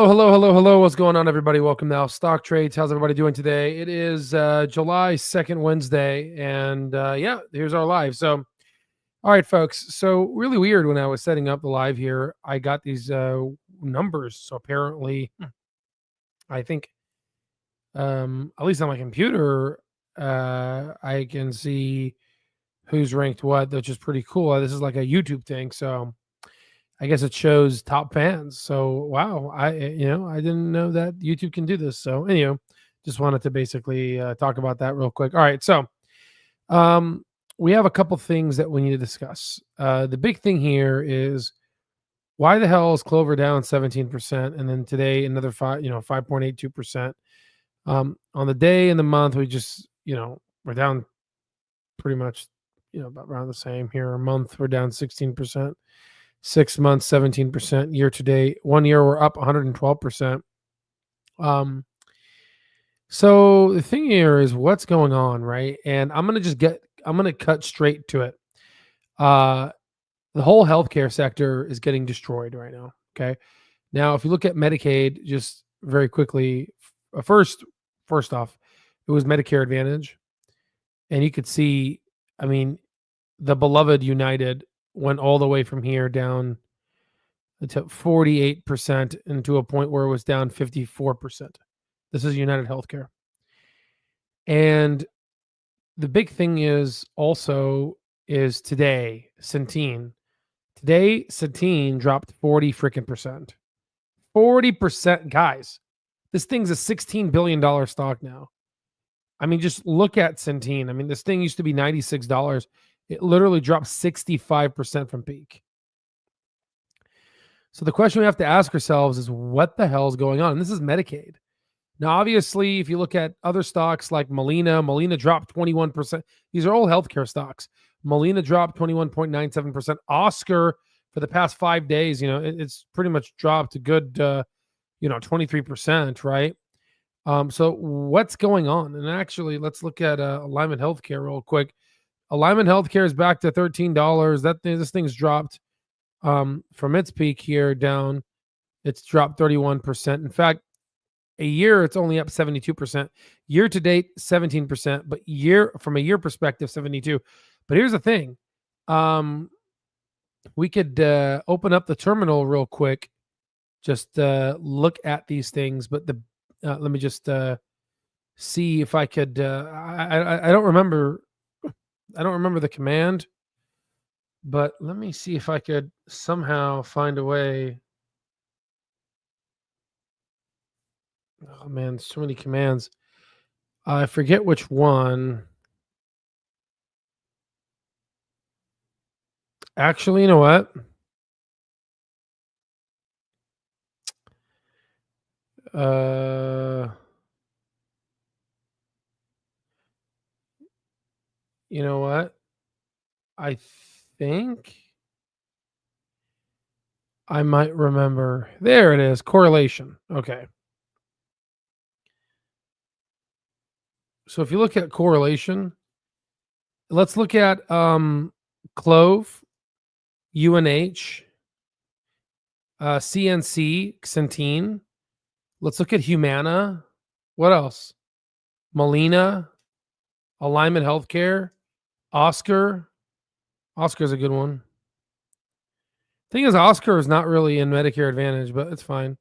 Hello. What's going on, everybody? Welcome to Stock Trades. How's everybody doing today? It is July 2nd, Wednesday, and yeah, here's our live. So, all right, folks. So, really weird when I was setting up the live here, I got these numbers. So, apparently, I think, at least on my computer, I can see who's ranked what, which is pretty cool. This is like a YouTube thing. So, I guess it shows top fans. So wow, I didn't know that YouTube can do this. So anyway, just wanted to basically talk about that real quick. All right, so we have a couple things that we need to discuss. The big thing here is why the hell is Clover down 17%, and then today another 5.82%. On the day and the month, we just we're down pretty much about around the same here. A month we're down 16%. 6 months, 17%. Year to date, 1 year, we're up 112%. So the thing here is what's going on, right? And I'm going to cut straight to it. The whole healthcare sector is getting destroyed right now. Okay. Now, if you look at Medicaid, just very quickly, first off, it was Medicare Advantage. And you could see, I mean, the beloved United went all the way from here down to 48% and to a point where it was down 54%. This is United Healthcare. And the big thing is today, Centene. Today, Centene dropped 40 freaking percent. 40%, guys. This thing's a $16 billion stock now. I mean, just look at Centene. I mean, this thing used to be $96. It literally dropped 65% from peak. So the question we have to ask ourselves is what the hell is going on? And this is Medicaid. Now, obviously, if you look at other stocks like Molina dropped 21%. These are all healthcare stocks. Molina dropped 21.97%. Oscar, for the past 5 days, it's pretty much dropped a good, 23%, right? So what's going on? And actually, let's look at Alignment Healthcare real quick. Alignment Healthcare is back to $13. This thing's dropped from its peak here down. It's dropped 31%. In fact, a year it's only up 72%. Year to date 17%, but from a year perspective 72. But here's the thing. We could open up the terminal real quick. Just look at these things, but let me just see if I could I don't remember the command, but let me see if I could somehow find a way. Oh man, so many commands. I forget which one. Actually, you know what? You know what? I think I might remember. There it is. Correlation. Okay. So if you look at correlation, let's look at CLOV, UNH, CNC, Centene. Let's look at Humana. What else? Molina, Alignment Healthcare, Oscar. Oscar's a good one. Thing is, Oscar is not really in Medicare Advantage, but it's fine.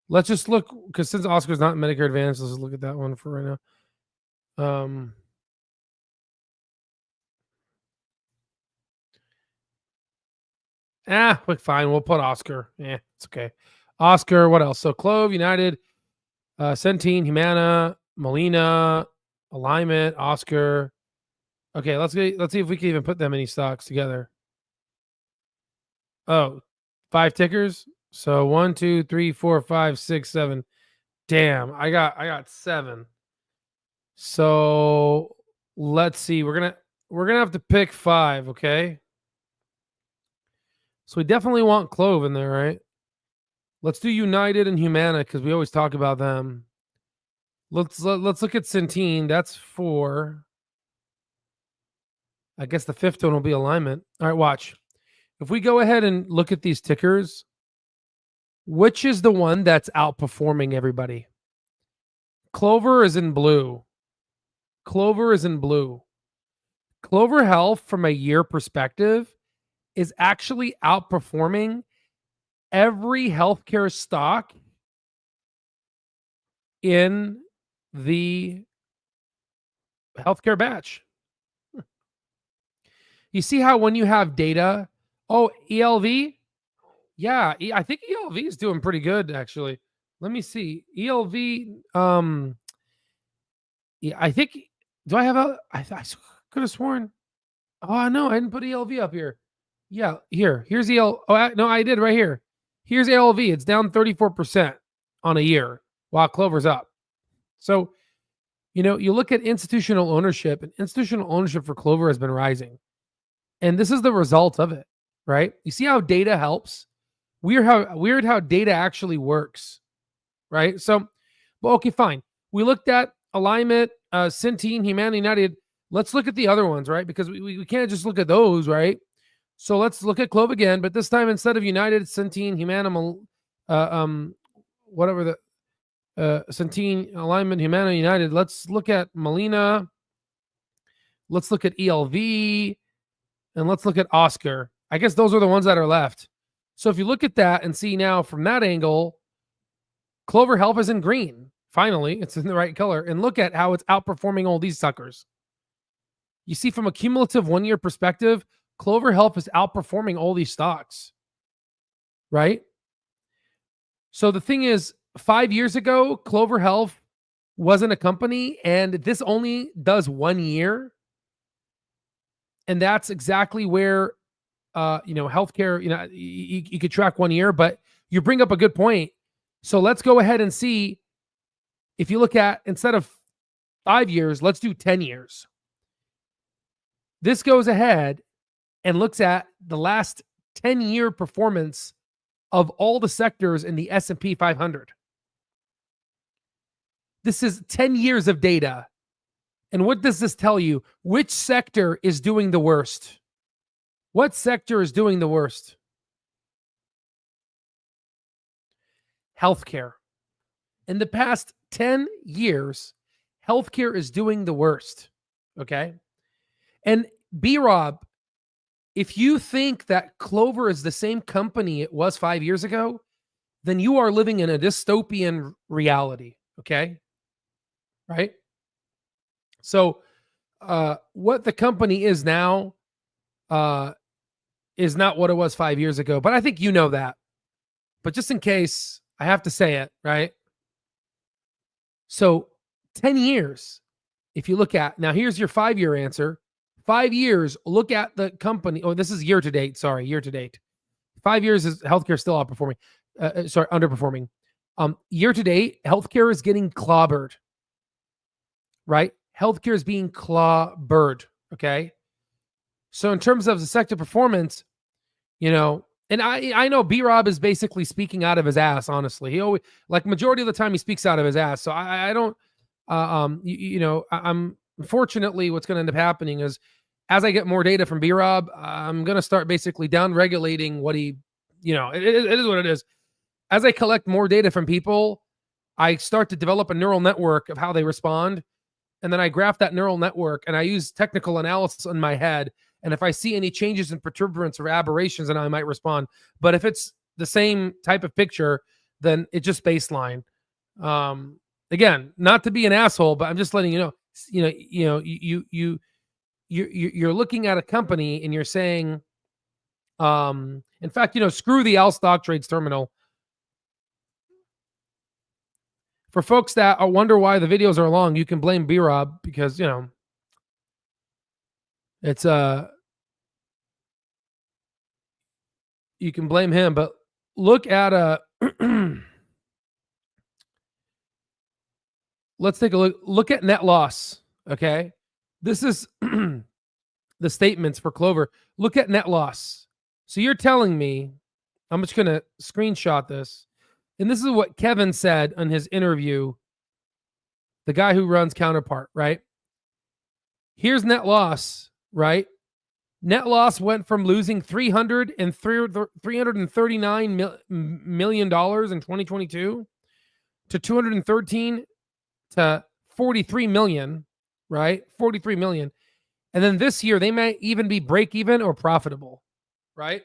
Let's just look, because since Oscar's not in Medicare Advantage, let's just look at that one for right now. Fine. We'll put Oscar. It's okay. Oscar, what else? So CLOV, United, Centene, Humana, Molina, Alignment, Oscar. Okay, let's see if we can even put them any stocks together. Oh, 5 tickers. So 1, 2, 3, 4, 5, 6, 7. Damn, I got 7. So let's see. We're gonna have to pick 5. Okay. So we definitely want CLOV in there, right? Let's do United and Humana because we always talk about them. Let's look at Centene. That's 4. I guess the 5th one will be Alignment. All right, watch. If we go ahead and look at these tickers, Which is the one that's outperforming everybody? Clover is in blue. Clover is in blue. Clover Health, from a year perspective, is actually outperforming every healthcare stock in the healthcare batch. You see how when you have data, ELV? Yeah, I think ELV is doing pretty good, actually. Let me see. ELV, yeah, I think, do I have I could have sworn. Oh, no, I didn't put ELV up here. Yeah, here's no, I did right here. Here's ELV. It's down 34% on a year while Clover's up. So, you look at institutional ownership, and institutional ownership for Clover has been rising. And this is the result of it, right? You see how data helps? Weird how data actually works, right? So, well, okay, fine. We looked at Alignment, Centene, Humana United. Let's look at the other ones, right? Because we can't just look at those, right? So let's look at CLOV again, but this time instead of United, Centene, Humana, whatever the Centene, Alignment, Humana, United. Let's look at Molina. Let's look at ELV, and let's look at Oscar. I guess those are the ones that are left. So if you look at that and see now from that angle, Clover Health is in green. Finally, it's in the right color. And look at how it's outperforming all these suckers. You see, from a cumulative 1 year perspective, Clover Health is outperforming all these stocks, right? So the thing is, 5 years ago, Clover Health wasn't a company, and this only does 1 year. And that's exactly where, healthcare, you could track 1 year, but you bring up a good point. So let's go ahead and see if you look at, instead of 5 years, let's do 10 years. This goes ahead and looks at the last 10-year performance of all the sectors in the S&P 500. This is 10 years of data. And what does this tell you? Which sector is doing the worst? What sector is doing the worst? Healthcare. In the past 10 years, healthcare is doing the worst. Okay? And B-Rob, if you think that Clover is the same company it was 5 years ago, then you are living in a dystopian reality. Okay? Right? So what the company is now is not what it was 5 years ago. But I think you know that. But just in case, I have to say it, right? So 10 years, if you look at, now here's your 5 year answer. 5 years, look at the company. Oh, this is year to date. Sorry, year to date. 5 years is healthcare still outperforming. Underperforming. Year to date, healthcare is getting clobbered. Right? Healthcare is being clobbered. Okay. So in terms of the sector performance, and I know B-Rob is basically speaking out of his ass, honestly. He always, like, majority of the time he speaks out of his ass. So I don't, I'm unfortunately, what's going to end up happening is, as I get more data from B-Rob, I'm going to start basically down regulating what he, it is what it is. As I collect more data from people, I start to develop a neural network of how they respond. And then I graph that neural network and I use technical analysis in my head. And if I see any changes in perturbance or aberrations, then I might respond. But if it's the same type of picture, then it's just baseline. Again, not to be an asshole, but I'm just letting you know. You're looking at a company and you're saying, in fact, screw the Al Stock Trades terminal. For folks that wonder why the videos are long, you can blame B-Rob because, it's you can blame him, but look at let's take a look at net loss. Okay. This is the statements for Clover. Look at net loss. So you're telling me, I'm just going to screenshot this. And this is what Kevin said in his interview, the guy who runs Counterpart, right? Here's net loss, right? Net loss went from losing $339 million in 2022 to 213 to 43 million, right? 43 million. And then this year, they might even be break even or profitable, right?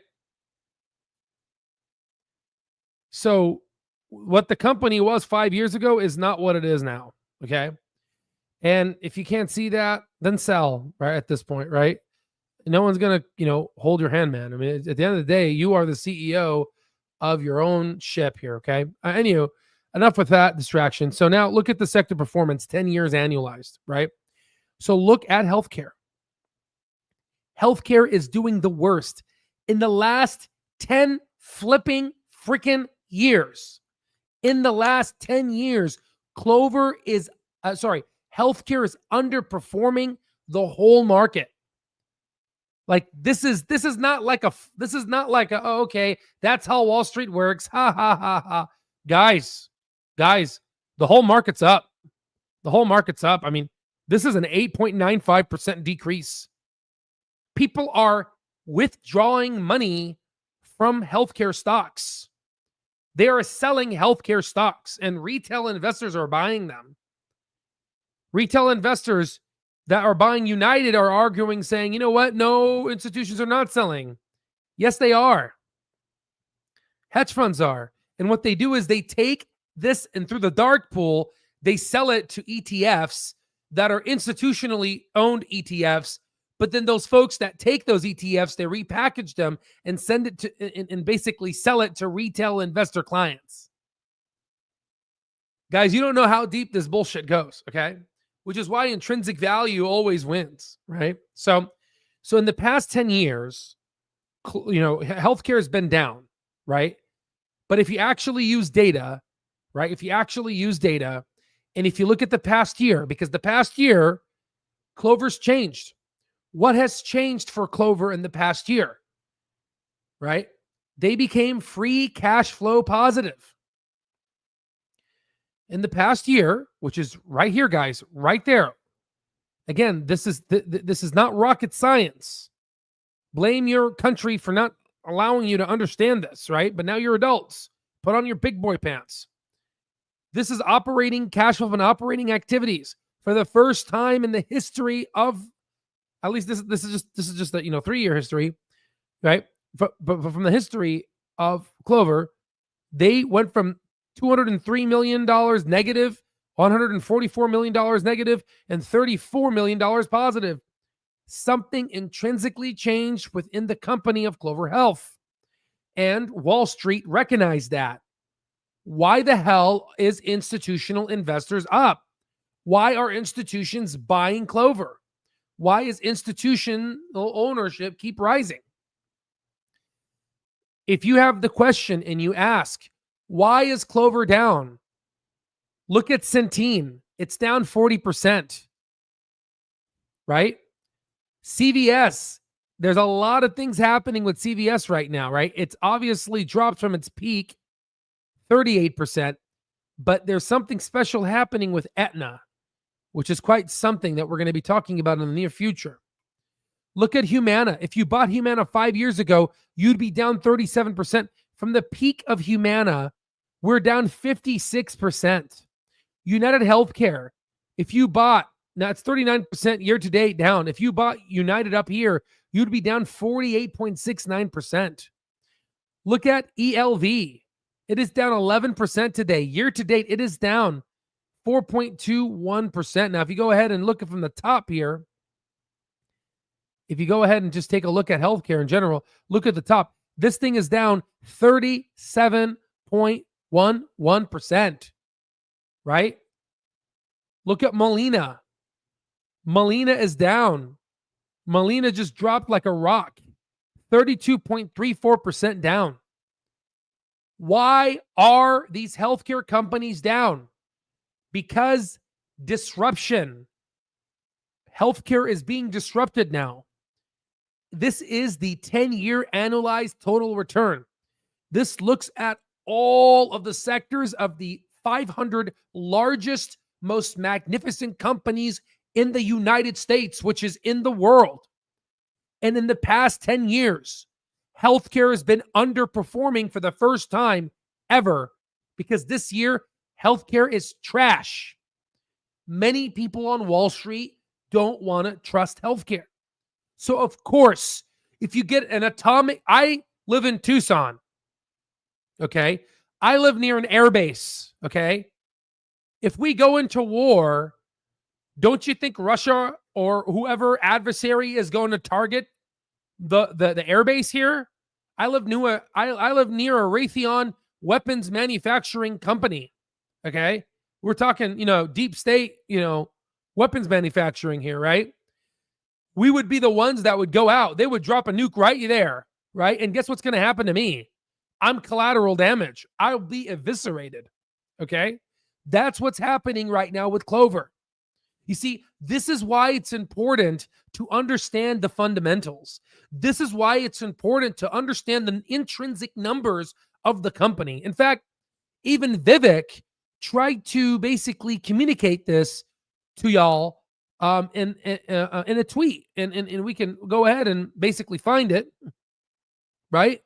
So what the company was 5 years ago is not what it is now, okay? And if you can't see that, then sell, right, at this point, right? No one's going to, hold your hand, man. I mean, at the end of the day, you are the CEO of your own ship here, okay? Anyway, enough with that distraction. So now look at the sector performance, 10 years annualized, right? So look at healthcare. Healthcare is doing the worst in the last 10 flipping freaking years. In the last 10 years, healthcare is underperforming the whole market. Like this is not like oh, okay, that's how Wall Street works. Ha ha ha ha. Guys, the whole market's up. The whole market's up. I mean, this is an 8.95% decrease. People are withdrawing money from healthcare stocks. They are selling healthcare stocks, and retail investors are buying them. Retail investors that are buying United are arguing, saying, you know what? No, institutions are not selling. Yes, they are. Hedge funds are. And what they do is they take this and through the dark pool, they sell it to ETFs that are institutionally owned ETFs. But then those folks that take those ETFs, they repackage them and send it to and basically sell it to retail investor clients. Guys, you don't know how deep this bullshit goes, okay? Which is why intrinsic value always wins, right? So in the past 10 years, healthcare has been down, right? But if you actually use data, right? If you actually use data, and if you look at the past year, because the past year, Clover's changed. What has changed for Clover in the past year, right? They became free cash flow positive. In the past year, which is right here, guys, right there. Again, this is not rocket science. Blame your country for not allowing you to understand this, right? But now you're adults. Put on your big boy pants. This is operating cash flow and operating activities for the first time in the history of, at least this is just a 3-year history, right? But from the history of Clover, they went from $203 million negative, $144 million negative, and $34 million positive. Something intrinsically changed within the company of Clover Health. And Wall Street recognized that. Why the hell is institutional investors up? Why are institutions buying Clover? Why is institutional ownership keep rising? If you have the question and you ask, why is Clover down? Look at Centene. It's down 40%. Right? CVS. There's a lot of things happening with CVS right now, right? It's obviously dropped from its peak, 38%. But there's something special happening with Aetna, which is quite something that we're going to be talking about in the near future. Look at Humana. If you bought Humana 5 years ago, you'd be down 37%. From the peak of Humana, we're down 56%. United Healthcare, if you bought, now it's 39% year to date down. If you bought United up here, you'd be down 48.69%. Look at ELV. It is down 11% today. Year to date, it is down 4.21%. Now, if you go ahead and look from the top here, if you go ahead and just take a look at healthcare in general, look at the top. This thing is down 37.11%, right? Look at Molina. Molina is down. Molina just dropped like a rock, 32.34% down. Why are these healthcare companies down? Because disruption. Healthcare is being disrupted now. This is the 10-year annualized total return. This looks at all of the sectors of the 500 largest, most magnificent companies in the United States, which is in the world. And in the past 10 years, healthcare has been underperforming for the first time ever because this year, healthcare is trash. Many people on Wall Street don't want to trust healthcare. So, of course, if you get an I live in Tucson, okay? I live near an airbase, okay? If we go into war, don't you think Russia or whoever adversary is going to target the airbase here? I live near a Raytheon weapons manufacturing company. Okay, we're talking, deep state, weapons manufacturing here, right? We would be the ones that would go out. They would drop a nuke right there, right? And guess what's going to happen to me? I'm collateral damage. I'll be eviscerated. Okay, that's what's happening right now with Clover. You see, this is why it's important to understand the fundamentals. This is why it's important to understand the intrinsic numbers of the company. In fact, even Vivek tried to basically communicate this to y'all in a tweet. And we can go ahead and basically find it, right?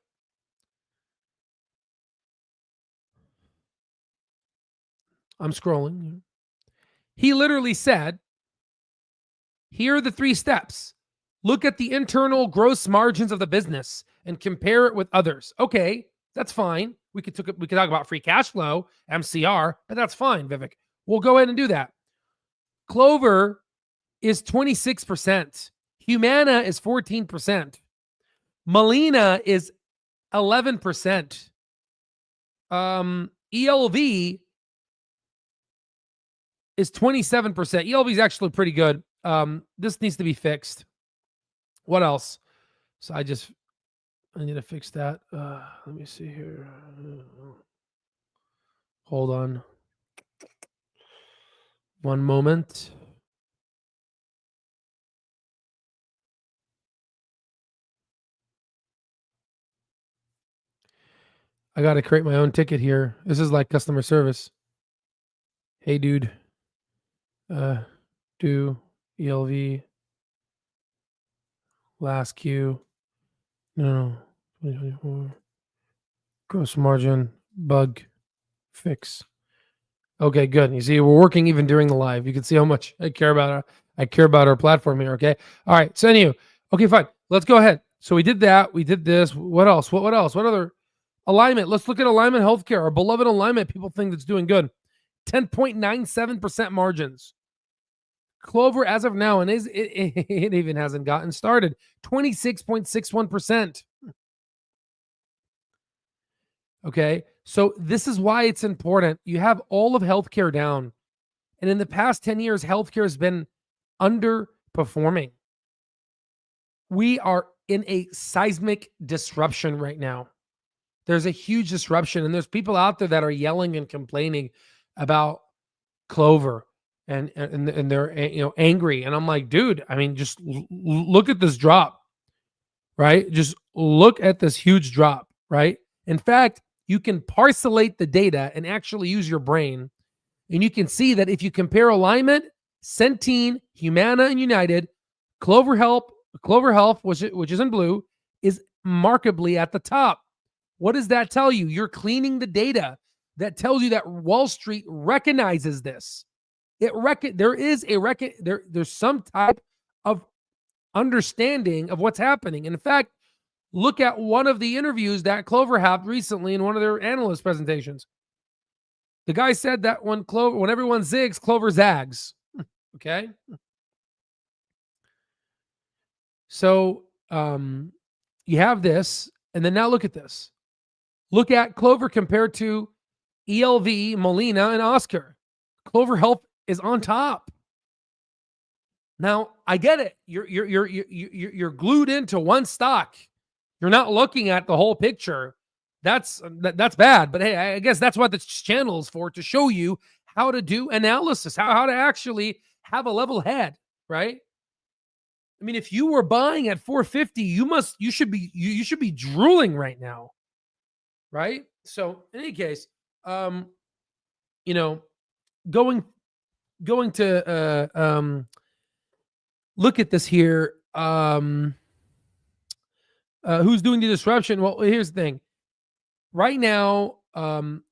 I'm scrolling. He literally said, here are the 3 steps. Look at the internal gross margins of the business and compare it with others. Okay, that's fine. We could talk about free cash flow, MCR, but that's fine, Vivek. We'll go ahead and do that. Clover is 26%. Humana is 14%. Molina is 11%. ELV is 27%. ELV is actually pretty good. This needs to be fixed. What else? So I need to fix that. Let me see here. Hold on. One moment. I got to create my own ticket here. This is like customer service. Hey, dude. Do ELV last Q. No. 2024. Gross margin bug fix. Okay, good. You see, we're working even during the live. You can see how much I care about our platform here. Okay. All right. So anyway, okay, fine. Let's go ahead. So we did that. We did this. What else? What else? What other alignment? Let's look at Alignment Healthcare. Our beloved Alignment. People think that's doing good. 10.97% margins. Clover, as of now, and it even hasn't gotten started. 26.61%. Okay. So this is why it's important. You have all of healthcare down. And in the past 10 years, healthcare has been underperforming. We are in a seismic disruption right now. There's a huge disruption, and there's people out there that are yelling and complaining about Clover, and they're angry. And I'm like, dude, I mean, just look at this drop, right? Just look at this huge drop, right? In fact, you can parcelate the data and actually use your brain. And you can see that if you compare Alignment, Centene, Humana, and United, Clover Health, which is in blue, is markedly at the top. What does that tell you? You're cleaning the data that tells you that Wall Street recognizes this. There's some type of understanding of what's happening. And in fact, look at one of the interviews that Clover had recently in one of their analyst presentations. The guy said that when everyone zigs, Clover zags. Okay. So you have this, and then now look at this. Look at Clover compared to ELV, Molina, and Oscar. Clover Health is on top. Now I get it. You're glued into one stock. You're not looking at the whole picture. That's bad. But hey, I guess that's what this channel is for, to show you how to do analysis, how to actually have a level head, right? I mean, if you were buying at 450, you should be drooling right now, right? So in any case, going to look at this here. Who's doing the disruption? Well, here's the thing. Right now,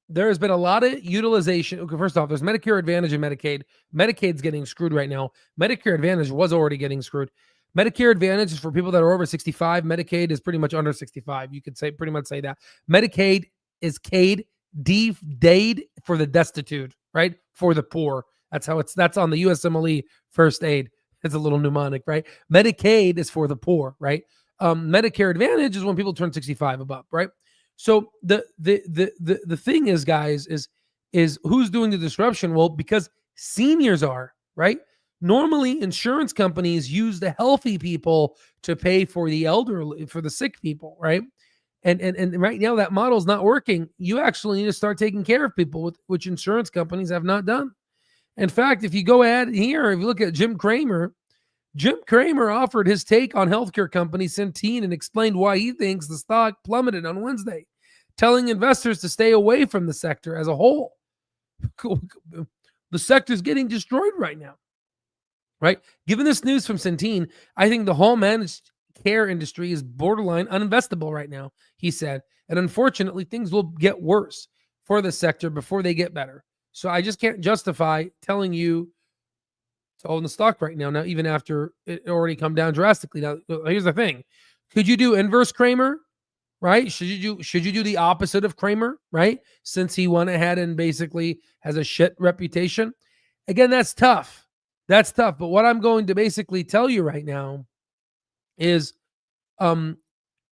there has been a lot of utilization. Okay, first off, there's Medicare Advantage and Medicaid. Medicaid's getting screwed right now. Medicare Advantage was already getting screwed. Medicare Advantage is for people that are over 65. Medicaid is pretty much under 65. You could say pretty much say that. Medicaid is dade for the destitute, right? For the poor. That's on the USMLE first aid. It's a little mnemonic, right? Medicaid is for the poor, right? Medicare Advantage is when people turn 65 above, right? So the thing is, guys, is who's doing the disruption? Well, because seniors are, right? Normally, insurance companies use the healthy people to pay for the elderly, for the sick people, right? And right now that model is not working. You actually need to start taking care of people, which insurance companies have not done. In fact, if you go ahead here, if you look at Jim Cramer offered his take on healthcare company Centene and explained why he thinks the stock plummeted on Wednesday, telling investors to stay away from the sector as a whole. The sector's getting destroyed right now, right? Given this news from Centene, I think the whole managed care industry is borderline uninvestable right now, he said. And unfortunately, things will get worse for the sector before they get better. So I just can't justify telling you to own the stock right now, even after it already come down drastically. Now, here's the thing. Could you do inverse Cramer, right? Should you do the opposite of Cramer, right? Since he went ahead and basically has a shit reputation. Again, that's tough. That's tough. But what I'm going to basically tell you right now is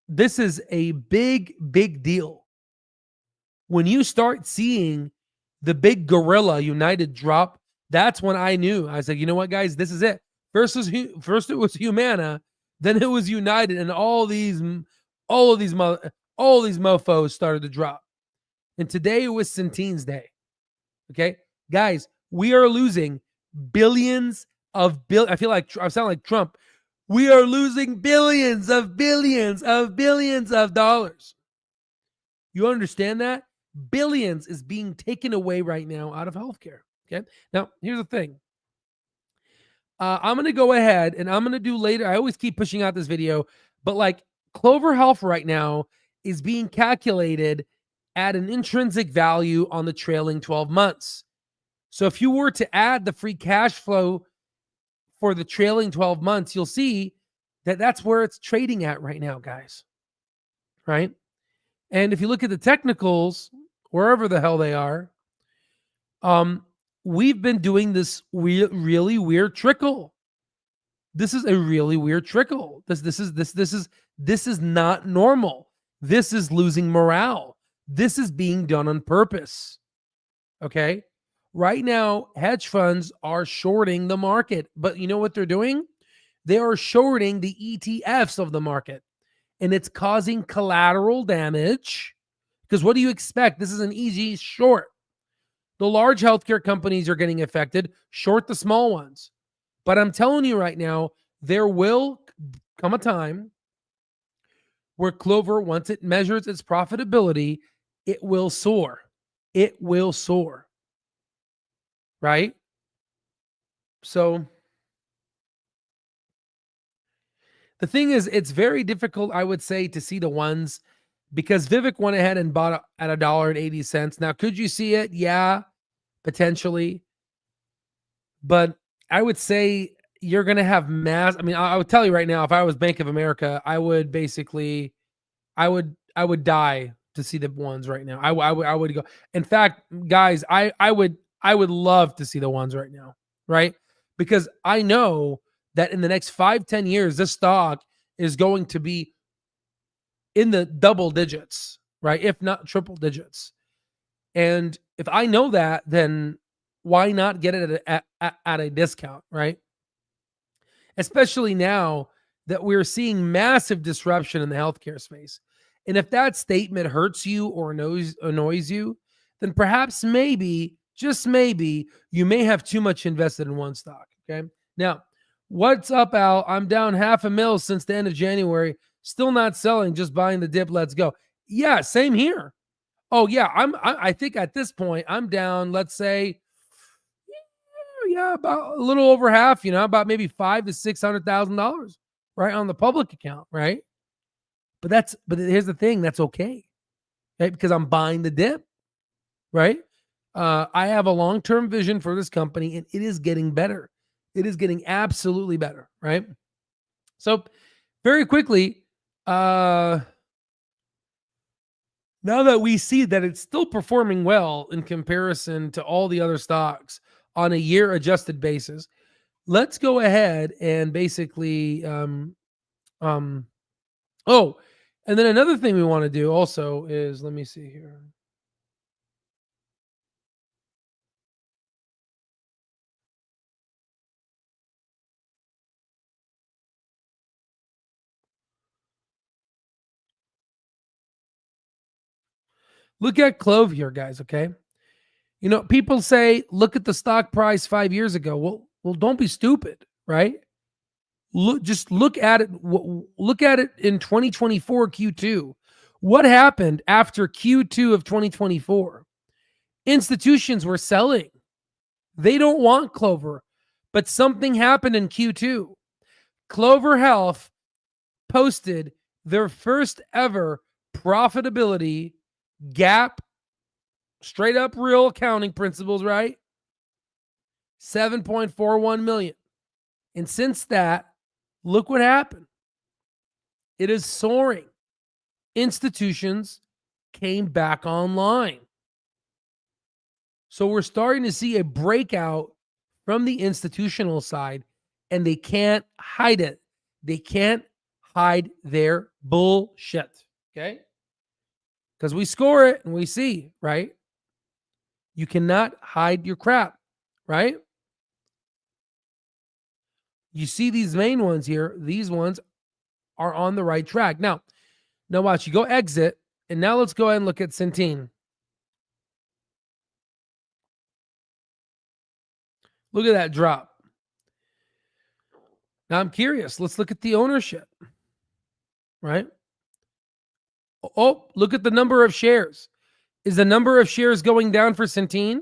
this is a big, big deal. When you start seeing the big gorilla United drop, that's when I knew. I said, you know what, guys, this is it. First it was Humana, then it was United, and all these mofos started to drop. And today it was Centene's day. Okay, guys, we are losing billions of I feel like I sound like Trump. We are losing billions of dollars. You understand that? Billions is being taken away right now out of healthcare. Okay. Now, here's the thing. I'm going to go ahead and I'm going to do later. I always keep pushing out this video, but like Clover Health right now is being calculated at an intrinsic value on the trailing 12 months. So if you were to add the free cash flow for the trailing 12 months, you'll see that that's where it's trading at right now, guys. Right? And if you look at the technicals, wherever the hell they are, we've been doing this really weird trickle. This is a really weird trickle. This is not normal. This is losing morale. This is being done on purpose. Okay? Right now, hedge funds are shorting the market, but you know what they're doing? They are shorting the ETFs of the market, and it's causing collateral damage. Because what do you expect? This is an easy short. The large healthcare companies are getting affected, short the small ones. But I'm telling you right now, there will come a time where Clover, once it measures its profitability, it will soar. It will soar. Right? So the thing is, it's very difficult, I would say, to see the ones because Vivek went ahead and bought at $1.80. Now, could you see it? Yeah, potentially. But I would say you're going to have mass. I mean, I would tell you right now, if I was Bank of America, I would basically, I would die to see the ones right now. I would go. In fact, guys, I would love to see the ones right now, right? Because I know that in the next 5-10 years, this stock is going to be in the double digits, right? If not triple digits. And if I know that, then why not get it at a discount, right? Especially now that we're seeing massive disruption in the healthcare space. And if that statement hurts you or annoys you, then perhaps maybe, just maybe, you may have too much invested in one stock, okay? Now, what's up, Al? I'm down $500,000 since the end of January. Still not selling, just buying the dip. Let's go. Yeah, same here. Oh yeah, I think at this point I'm down. Let's say, about a little over half. About maybe $500,000 to $600,000, right, on the public account, right? But here's the thing, that's okay, right? Because I'm buying the dip, right? I have a long-term vision for this company, and it is getting better. It is getting absolutely better, right? So very quickly, now that we see that it's still performing well in comparison to all the other stocks on a year adjusted basis, let's go ahead and basically, oh, and then another thing we want to do also is, let me see here. Look at Clove here, guys. Okay. You know, people say, look at the stock price 5 years ago. Well, don't be stupid, right? Just look at it. Look at it in 2024 Q2. What happened after Q2 of 2024? Institutions were selling. They don't want Clover, but something happened in Q2. Clover Health posted their first ever profitability gap, straight up real accounting principles, right? 7.41 million. And since that, look what happened. It is soaring. Institutions came back online. So we're starting to see a breakout from the institutional side, and they can't hide it. They can't hide their bullshit. Okay? Because we score it and we see, right? You cannot hide your crap, right? You see these main ones here. These ones are on the right track. Now watch, you go exit, and now let's go ahead and look at Centene. Look at that drop. Now I'm curious. Let's look at the ownership, right? Oh, look at the number of shares. Is the number of shares going down for Centene?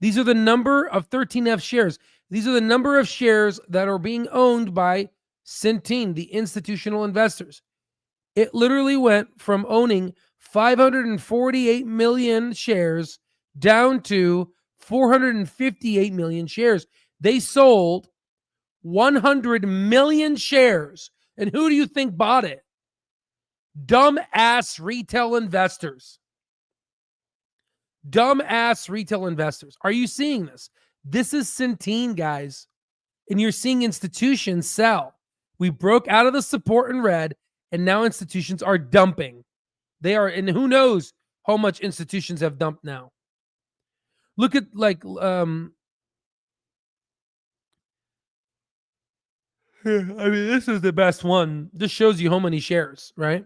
These are the number of 13F shares. These are the number of shares that are being owned by Centene, the institutional investors. It literally went from owning 548 million shares down to 458 million shares. They sold 100 million shares. And who do you think bought it? Dumbass retail investors. Dumbass retail investors. Are you seeing this? This is Centene, guys. And you're seeing institutions sell. We broke out of the support in red, and now institutions are dumping. They are, and who knows how much institutions have dumped now. Look at I mean, this is the best one. This shows you how many shares, right?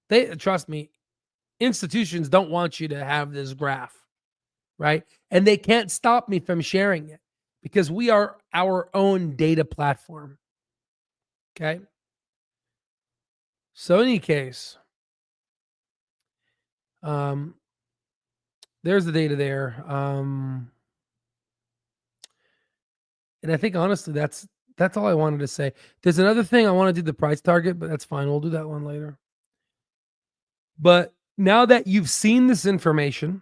They, trust me, institutions don't want you to have this graph, right? And they can't stop me from sharing it because we are our own data platform. Okay. So in any case, there's the data there. And I think honestly, that's all I wanted to say. There's another thing I want to do, the price target, but that's fine. We'll do that one later. But now that you've seen this information,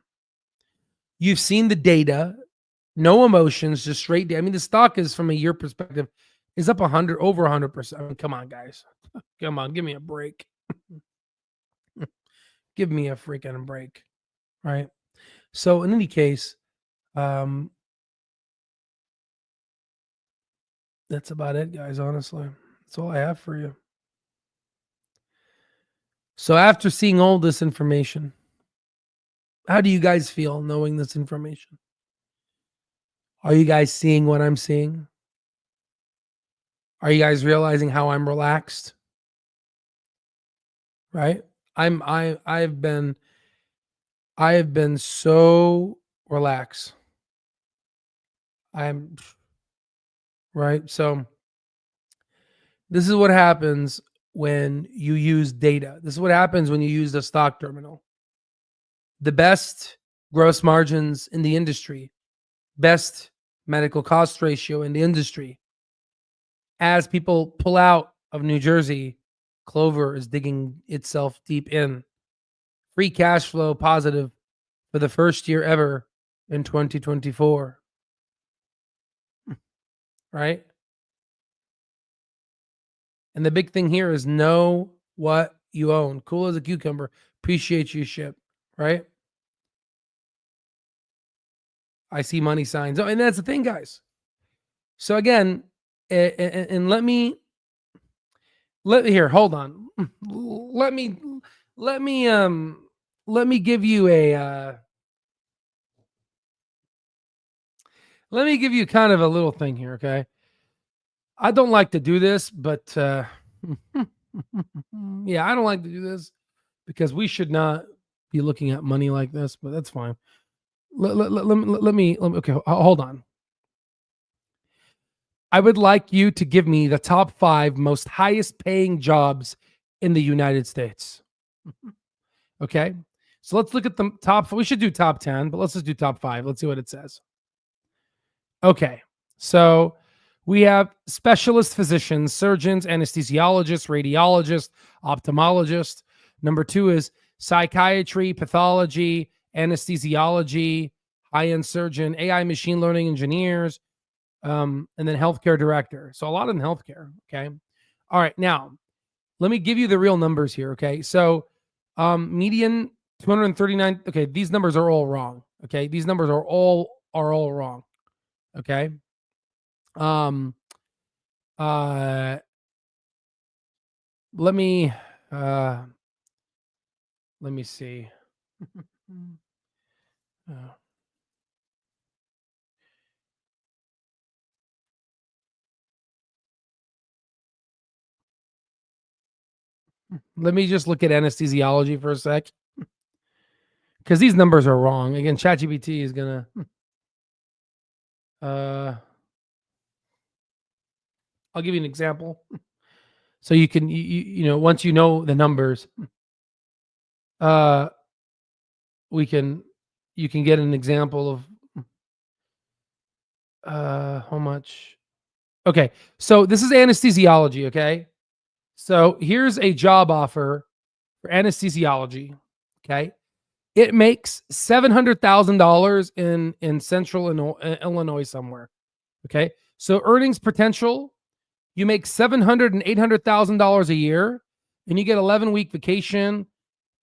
you've seen the data, no emotions, just straight. I mean, the stock is, from a year perspective, is up over 100%. I mean, come on, guys. Come on, give me a break. Give me a freaking break, right? So in any case, that's about it, guys. Honestly, that's all I have for you. So after seeing all this information, how do you guys feel knowing this information? Are you guys seeing what I'm seeing? Are you guys realizing how I'm relaxed? Right? I have been so relaxed. I'm right. So this is what happens when you use data. This is what happens when you use the stock terminal. The best gross margins in the industry, best medical cost ratio in the industry. As people pull out of New Jersey, Clover is digging itself deep in. Free cash flow positive for the first year ever in 2024. Right? And the big thing here is know what you own. Cool as a cucumber. Appreciate you, ship. Right? I see money signs. Oh, and that's the thing, guys. So again, and let me here, hold on. Let me give you a let me give you kind of a little thing here, okay? I don't like to do this, but yeah, I don't like to do this because we should not be looking at money like this, but that's fine. Let me okay, hold on. I would like you to give me the top 5 most highest paying jobs in the United States. Okay? So let's look at the top. We should do top 10, but let's just do top 5. Let's see what it says. Okay. So we have specialist physicians, surgeons, anesthesiologists, radiologists, ophthalmologists. Number 2 is psychiatry, pathology, anesthesiology, high-end surgeon, AI machine learning engineers, and then healthcare director. So a lot in healthcare. Okay. All right. Now, let me give you the real numbers here. Okay. So median 239. Okay. These numbers are all wrong. Okay. These numbers are all wrong. Okay. Let me see. Let me just look at anesthesiology for a sec, because these numbers are wrong. Again, ChatGPT is gonna. I'll give you an example, so you can you know, once you know the numbers, you can get an example of how much. Okay, so this is anesthesiology. Okay, so here's a job offer for anesthesiology. Okay, it makes $700,000 in central Illinois somewhere. Okay, so earnings potential, you make $700,000 and $800,000 a year, and you get 11-week vacation,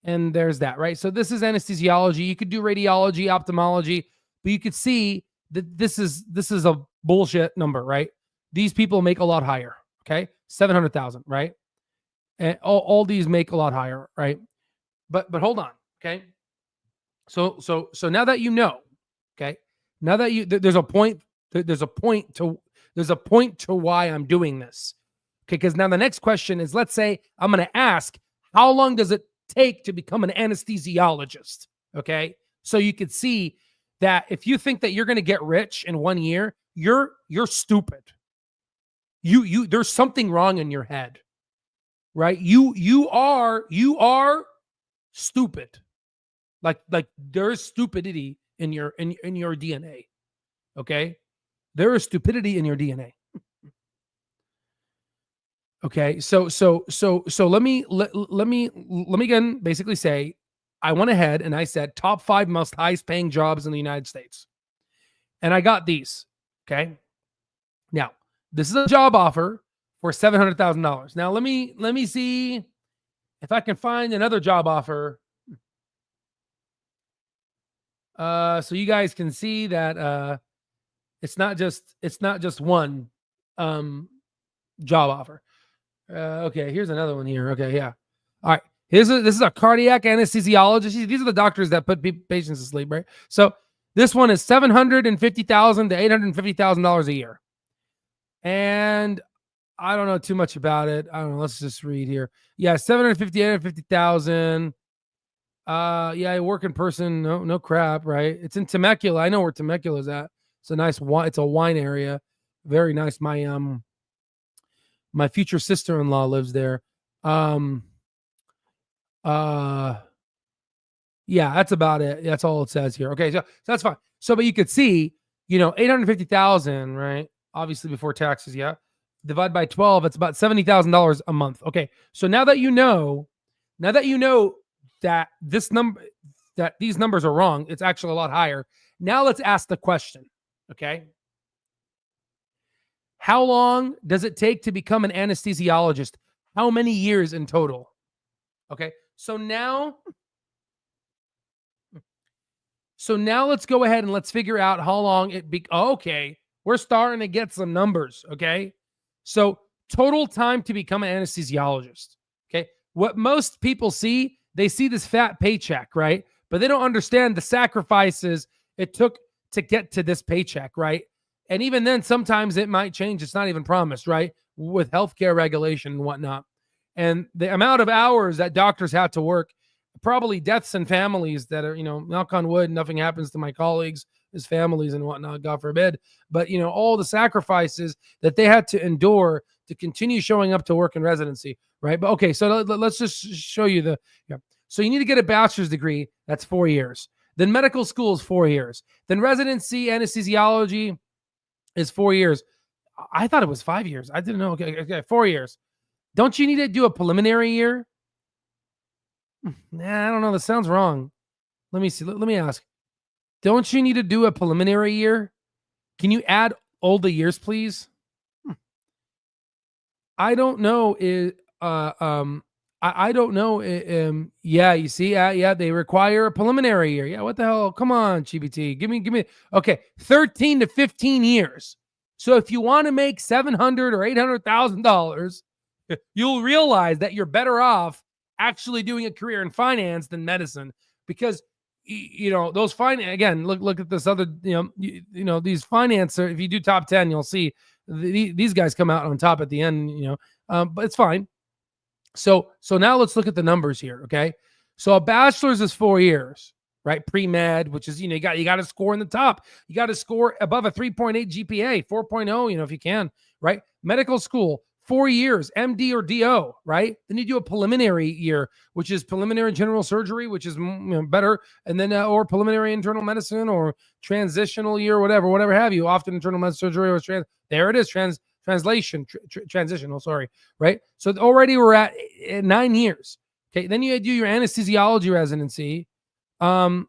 and there's that, right? So this is anesthesiology. You could do radiology, ophthalmology, but you could see that this is a bullshit number, right? These people make a lot higher. Okay, 700,000, right? And all these make a lot higher, right? But hold on, okay. So now that you know, okay, now that you there's a point to why I'm doing this, okay? Because now the next question is, let's say I'm going to ask, how long does it take to become an anesthesiologist? Okay, so you could see that if you think that you're going to get rich in 1 year, you're stupid. You there's something wrong in your head, right? You are stupid. Like there's stupidity in your DNA. Okay, there is stupidity in your DNA. Okay, so let me again basically say, I went ahead and I said top 5 most highest paying jobs in the United States, and I got these. Okay, now this is a job offer for $700,000. Now let me see if I can find another job offer. So you guys can see that it's not just one job offer. Okay, here's another one here. Okay, yeah. All right. This is a cardiac anesthesiologist. These are the doctors that put patients to sleep, right? So this one is $750,000 to $850,000 a year. And I don't know too much about it. I don't know. Let's just read here. Yeah, 850,000. Yeah, I work in person. No crap, right? It's in Temecula. I know where Temecula is at. It's a nice wine. It's a wine area. Very nice. My future sister-in-law lives there. Yeah, that's about it. That's all it says here. Okay, so that's fine. So, but you could see, 850,000, right? Obviously before taxes, yeah. divide by 12, it's about $70,000 a month. Okay. So now that you know that these numbers are wrong, it's actually a lot higher. Now let's ask the question. Okay. How long does it take to become an anesthesiologist? How many years in total? Okay. So now let's go ahead and let's figure out how long okay. We're starting to get some numbers. Okay. So total time to become an anesthesiologist. Okay. What most people see, they see this fat paycheck, right? But they don't understand the sacrifices it took to get to this paycheck, right? And even then, sometimes it might change. It's not even promised, right? With healthcare regulation and whatnot. And the amount of hours that doctors have to work, probably deaths and families that are, knock on wood, nothing happens to my colleagues, his families and whatnot, God forbid. But, all the sacrifices that they had to endure to continue showing up to work in residency, right? But okay, so let's just show you so you need to get a bachelor's degree. That's 4 years. Then medical school is 4 years. Then residency anesthesiology is 4 years. I thought it was 5 years. I didn't know. Okay, 4 years. Don't you need to do a preliminary year? Nah, I don't know. That sounds wrong. Let me see. Let me ask. Don't you need to do a preliminary year? Can you add all the years, please? I don't know. I don't know. Yeah, you see, yeah, they require a preliminary year. Yeah, what the hell? Come on, GBT. Give me. Okay, 13 to 15 years. So if you want to make $700,000 or $800,000, you'll realize that you're better off actually doing a career in finance than medicine, because those finance, again, look at this other, these finance, if you do top 10, you'll see these guys come out on top at the end, but it's fine. So now let's look at the numbers here. Okay. So a bachelor's is 4 years, right? Pre-med, which is, you got to score in the top. You got to score above a 3.8 GPA, 4.0, if you can, right? Medical school, 4 years, MD or DO, right? Then you do a preliminary year, which is preliminary general surgery, which is better. And then, or preliminary internal medicine or transitional year, whatever have you. Often internal medicine surgery or there it is, transitional, sorry, right? So already we're at 9 years. Okay, then you do your anesthesiology residency. I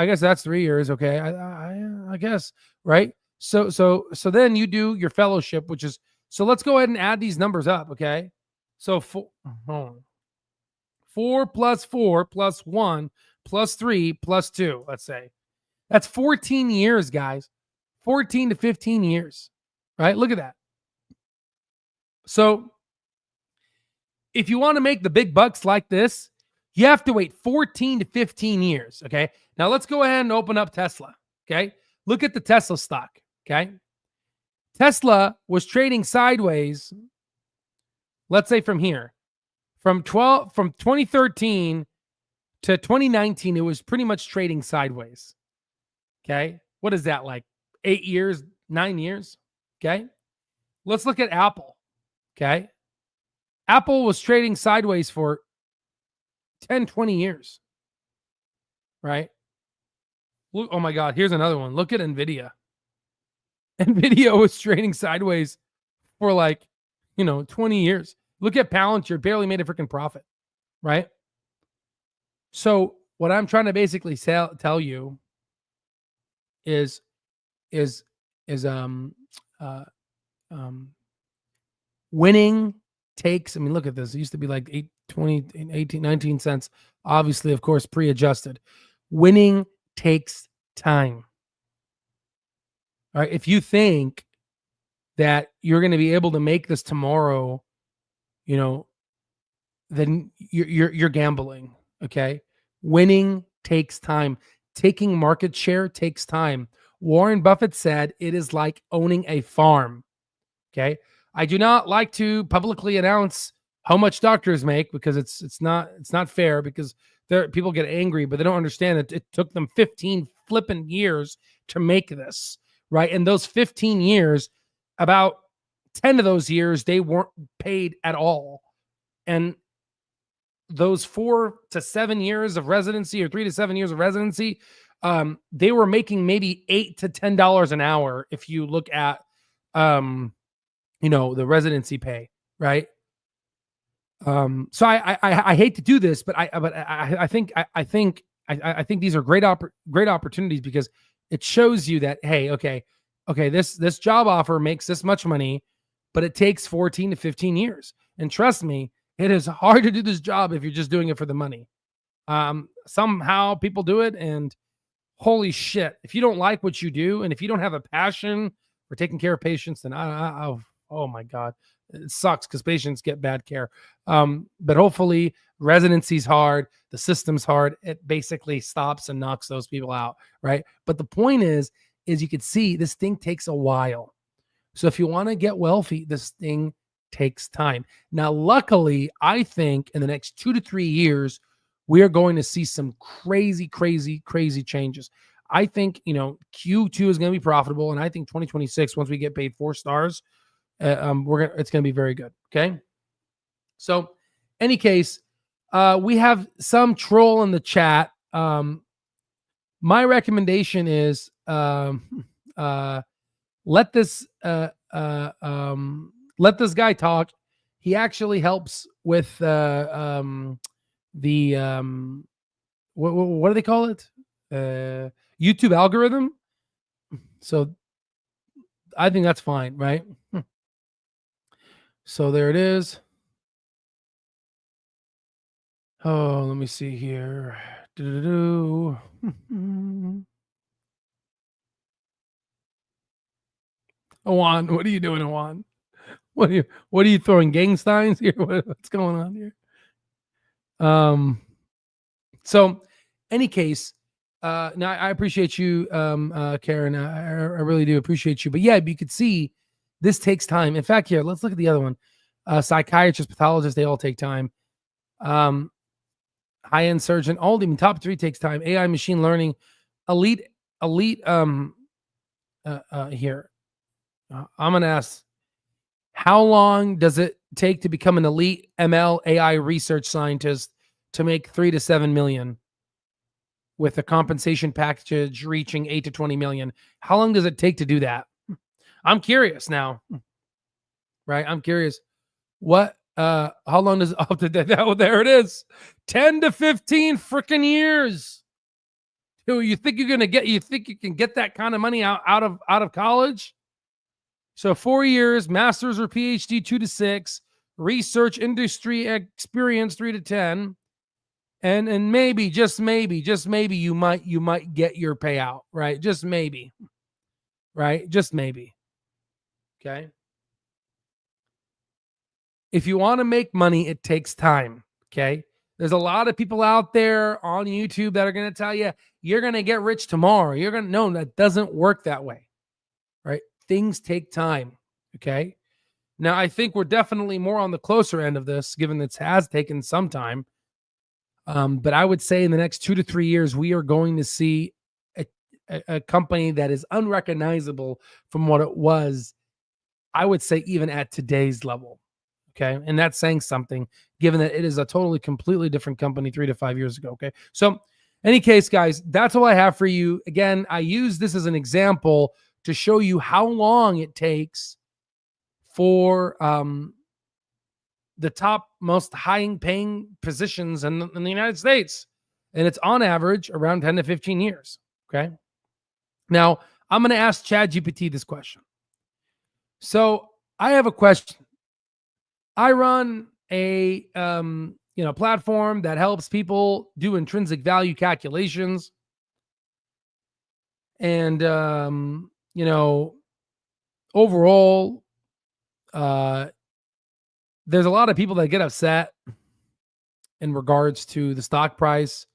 guess that's 3 years. Okay, I guess, right? So then you do your fellowship, which is, so let's go ahead and add these numbers up. Okay, so 4 plus 4 plus 1 plus 3 plus 2. Let's say that's 14 years, guys. 14 to 15 years, right? Look at that. So if you want to make the big bucks like this, you have to wait 14 to 15 years. Okay. Now let's go ahead and open up Tesla. Okay. Look at the Tesla stock. Okay. Tesla was trading sideways. Let's say from here, from 2013 to 2019, it was pretty much trading sideways. Okay. What is that, like 8 years, 9 years? Okay. Let's look at Apple. Okay. Apple was trading sideways for 10, 20 years. Right? Look, oh my God, here's another one. Look at NVIDIA. NVIDIA was trading sideways for 20 years. Look at Palantir, barely made a freaking profit. Right? So what I'm trying to basically tell you is winning takes, look at this. It used to be like 18, 19 cents. Obviously, of course, pre-adjusted. Winning takes time. All right. If you think that you're going to be able to make this tomorrow, then you're gambling. Okay. Winning takes time. Taking market share takes time. Warren Buffett said it is like owning a farm. Okay. I do not like to publicly announce how much doctors make, because it's not fair, because people get angry, but they don't understand that it took them 15 flipping years to make this, right? And those 15 years, about 10 of those years, they weren't paid at all. And those 4 to 7 years of residency, or 3 to 7 years of residency, they were making maybe $8 to $10 an hour. If you look at, the residency pay, right? So I hate to do this, but I think these are great opportunities, because it shows you that, hey, okay, this job offer makes this much money, but it takes 14 to 15 years. And trust me, it is hard to do this job if you're just doing it for the money. Somehow people do it, and holy shit, if you don't like what you do, and if you don't have a passion for taking care of patients, then oh my God, it sucks, because patients get bad care. But hopefully residency's hard, the system's hard. It basically stops and knocks those people out, right? But the point is you can see this thing takes a while. So if you want to get wealthy, this thing takes time. Now, luckily, I think in the next 2 to 3 years, we are going to see some crazy, crazy, crazy changes. I think, Q2 is going to be profitable. And I think 2026, once we get paid 4 stars, it's going to be very good. Okay. So any case, we have some troll in the chat. My recommendation is, let this guy talk. He actually helps with the what do they call it? YouTube algorithm. So I think that's fine, right? So there it is. Oh, let me see here. Awan, what are you doing, Awan? What are you throwing gang signs here? What's going on here? So any case, now I appreciate you, Karen. I really do appreciate you. But yeah, you could see this takes time. In fact, here, let's look at the other one. Psychiatrist, pathologist, they all take time. High-end surgeon, all the top 3 takes time. AI, machine learning, elite. Here, I'm gonna ask, how long does it take to become an elite ML AI research scientist to make 3 to 7 million, with a compensation package reaching 8 to 20 million? How long does it take to do that? I'm curious now, right? I'm curious. How long does, there it is. 10 to 15 freaking years. You think you can get that kind of money out of college? So 4 years, master's or PhD 2 to 6, research industry experience 3 to 10. And maybe, just maybe you might get your payout, right? Just maybe. Right? Just maybe. Okay? If you want to make money, it takes time. Okay? There's a lot of people out there on YouTube that are going to tell you you're going to get rich tomorrow. No, that doesn't work that way. Right? Things take time. Okay? Now, I think we're definitely more on the closer end of this, given that it has taken some time. But I would say in the next 2 to 3 years, we are going to see a company that is unrecognizable from what it was, I would say, even at today's level. Okay. And that's saying something, given that it is a totally, completely different company 3 to 5 years ago. Okay. So, any case, guys, that's all I have for you. Again, I use this as an example to show you how long it takes for the top most high paying positions in the United States. And it's on average around 10 to 15 years. Okay. Now, I'm going to ask ChatGPT this question. So I have a question. I run a platform that helps people do intrinsic value calculations. And overall, there's a lot of people that get upset in regards to the stock price.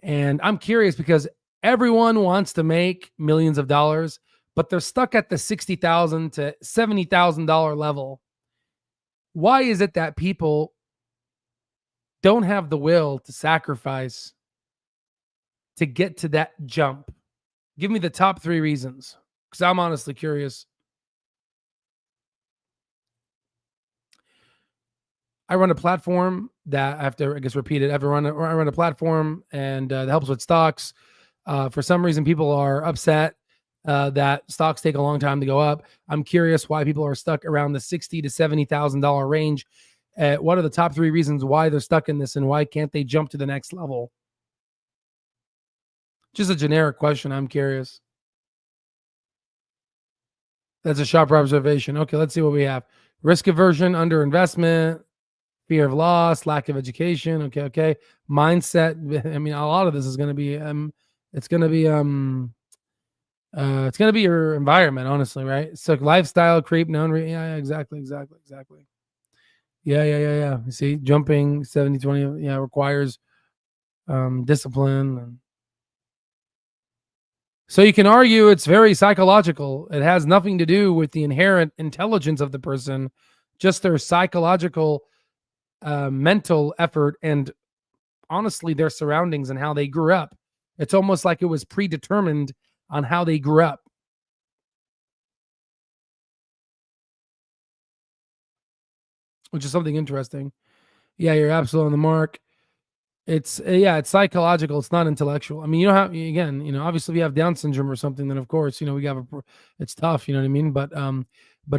And I'm curious, because everyone wants to make millions of dollars, but they're stuck at the $60,000 to $70,000 level. Why is it that people don't have the will to sacrifice to get to that jump? Give me the top 3 reasons, because I'm honestly curious. I run a platform that I have to, repeat it. I run a platform and that helps with stocks. For some reason, people are upset that stocks take a long time to go up. I'm curious why people are stuck around the $60,000 to $70,000 range. What are the top 3 reasons why they're stuck in this, and why can't they jump to the next level? Just a generic question. I'm curious. That's a sharp observation. Okay, let's see what we have. Risk aversion, underinvestment, fear of loss, lack of education. Okay. Mindset. I mean, a lot of this is going to be it's going to be it's going to be your environment, honestly, right? So lifestyle creep, yeah, exactly. Yeah. You see, jumping 70-20, yeah, requires discipline. So you can argue it's very psychological. It has nothing to do with the inherent intelligence of the person, just their psychological, mental effort, and honestly, their surroundings and how they grew up. It's almost like it was predetermined on how they grew up. Which is something interesting. Yeah, you're absolutely on the mark. It's it's psychological. It's not intellectual. I mean, you know how, again, obviously if you have Down syndrome or something, then of course, we have it's tough. You know what I mean? But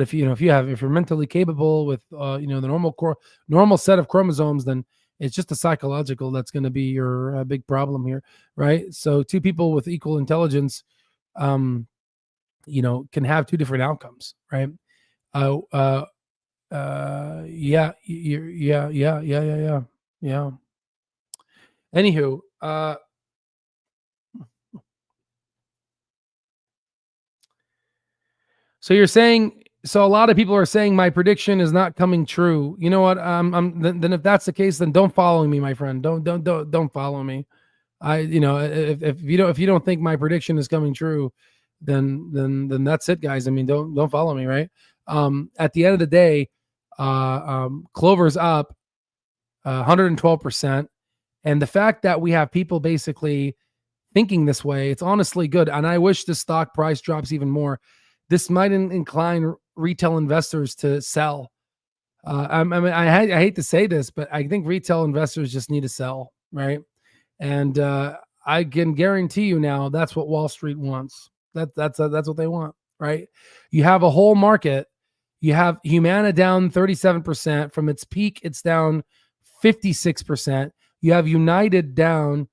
if if you're mentally capable with the normal set of chromosomes, then it's just the psychological that's going to be your big problem here, right? So two people with equal intelligence, can have two different outcomes, right? Uh, uh, yeah. Anywho, so you're saying, so a lot of people are saying my prediction is not coming true. You know what? Then if that's the case, then don't follow me, my friend. Don't follow me. If you don't think my prediction is coming true, then that's it, guys. I mean, don't follow me, right? At the end of the day, Clover's up 112%, and the fact that we have people basically thinking this way, it's honestly good. And I wish the stock price drops even more. This might incline retail investors to sell. I hate to say this, but I think retail investors just need to sell, right? And I can guarantee you now that's what Wall Street wants. That's what they want, right? You have a whole market. You have Humana down 37% from its peak. It's down 56%. You have United down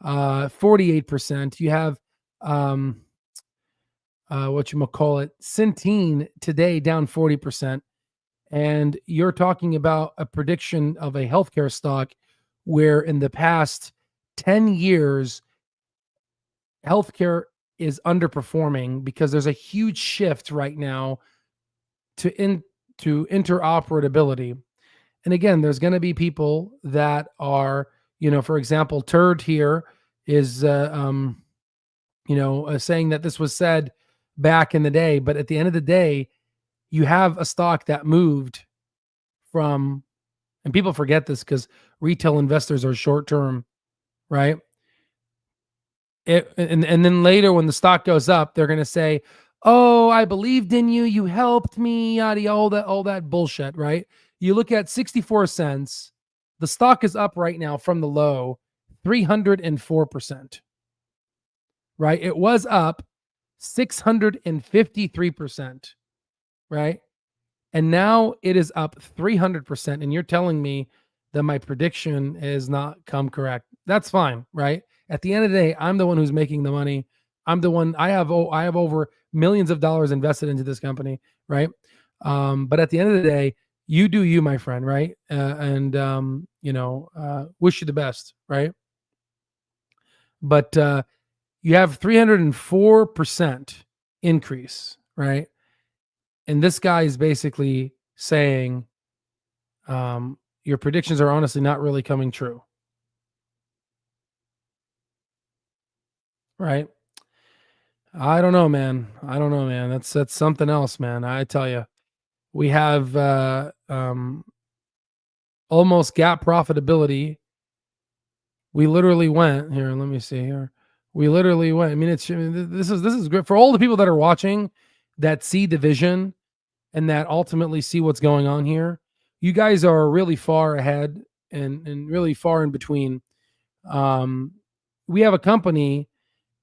48%. You have Centene today down 40%. And you're talking about a prediction of a healthcare stock where in the past 10 years, healthcare is underperforming because there's a huge shift right now to interoperability. And again, there's going to be people that are, for example, Turd here is, saying that this was said back in the day, but at the end of the day, you have a stock that moved from, and people forget this because retail investors are short term, right? And then later when the stock goes up, they're going to say, "Oh, I believed in you. You helped me." Yada, all that bullshit, right? You look at 64 cents. The stock is up right now from the low 304%. Right? It was up 653%, right? And now it is up 300%. And you're telling me that my prediction is not come correct. That's fine, right? At the end of the day, I'm the one who's making the money. I'm the one, I have over millions of dollars invested into this company, right? But at the end of the day, you do you, my friend, right? Wish you the best, right? But you have 304% increase, right? And this guy is basically saying your predictions are honestly not really coming true, right? I don't know, man. That's something else, man. I tell you, we have almost gap profitability. We literally went here. Let me see here. We literally went. I mean, this is great for all the people that are watching that see the vision and that ultimately see what's going on here. You guys are really far ahead and really far in between. We have a company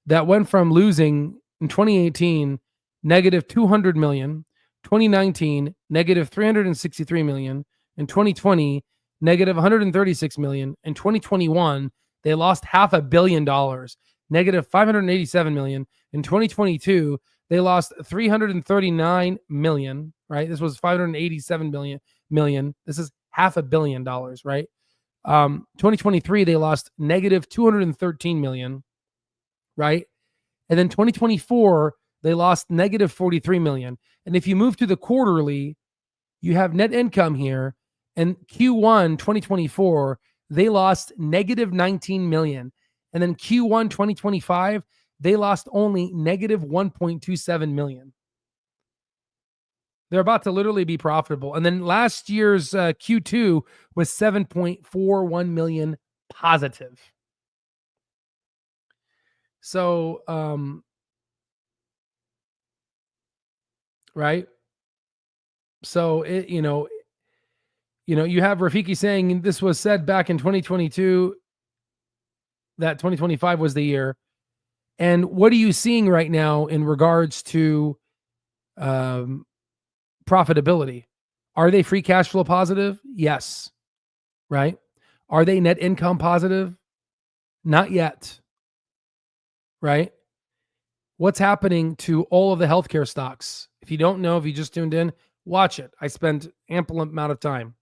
that went from losing In 2018, negative 200 million. 2019, negative 363 million. In 2020, negative 136 million. In 2021, they lost $500 million, negative 587 million. In 2022, they lost 339 million, right? This was 587 million. This is $500 million, right? 2023, they lost negative 213 million, right? And then 2024, they lost negative 43 million. And if you move to the quarterly, you have net income here. And Q1 2024, they lost negative 19 million. And then Q1 2025, they lost only negative 1.27 million. They're about to literally be profitable. And then last year's Q2 was 7.41 million positive. So, right. So you have Rafiki saying this was said back in 2022 that 2025 was the year. And what are you seeing right now in regards to profitability? Are they free cash flow positive? Yes. Right. Are they net income positive? Not yet. Right. What's happening to all of the healthcare stocks? If you don't know, if you just tuned in, watch it. I spent ample amount of time.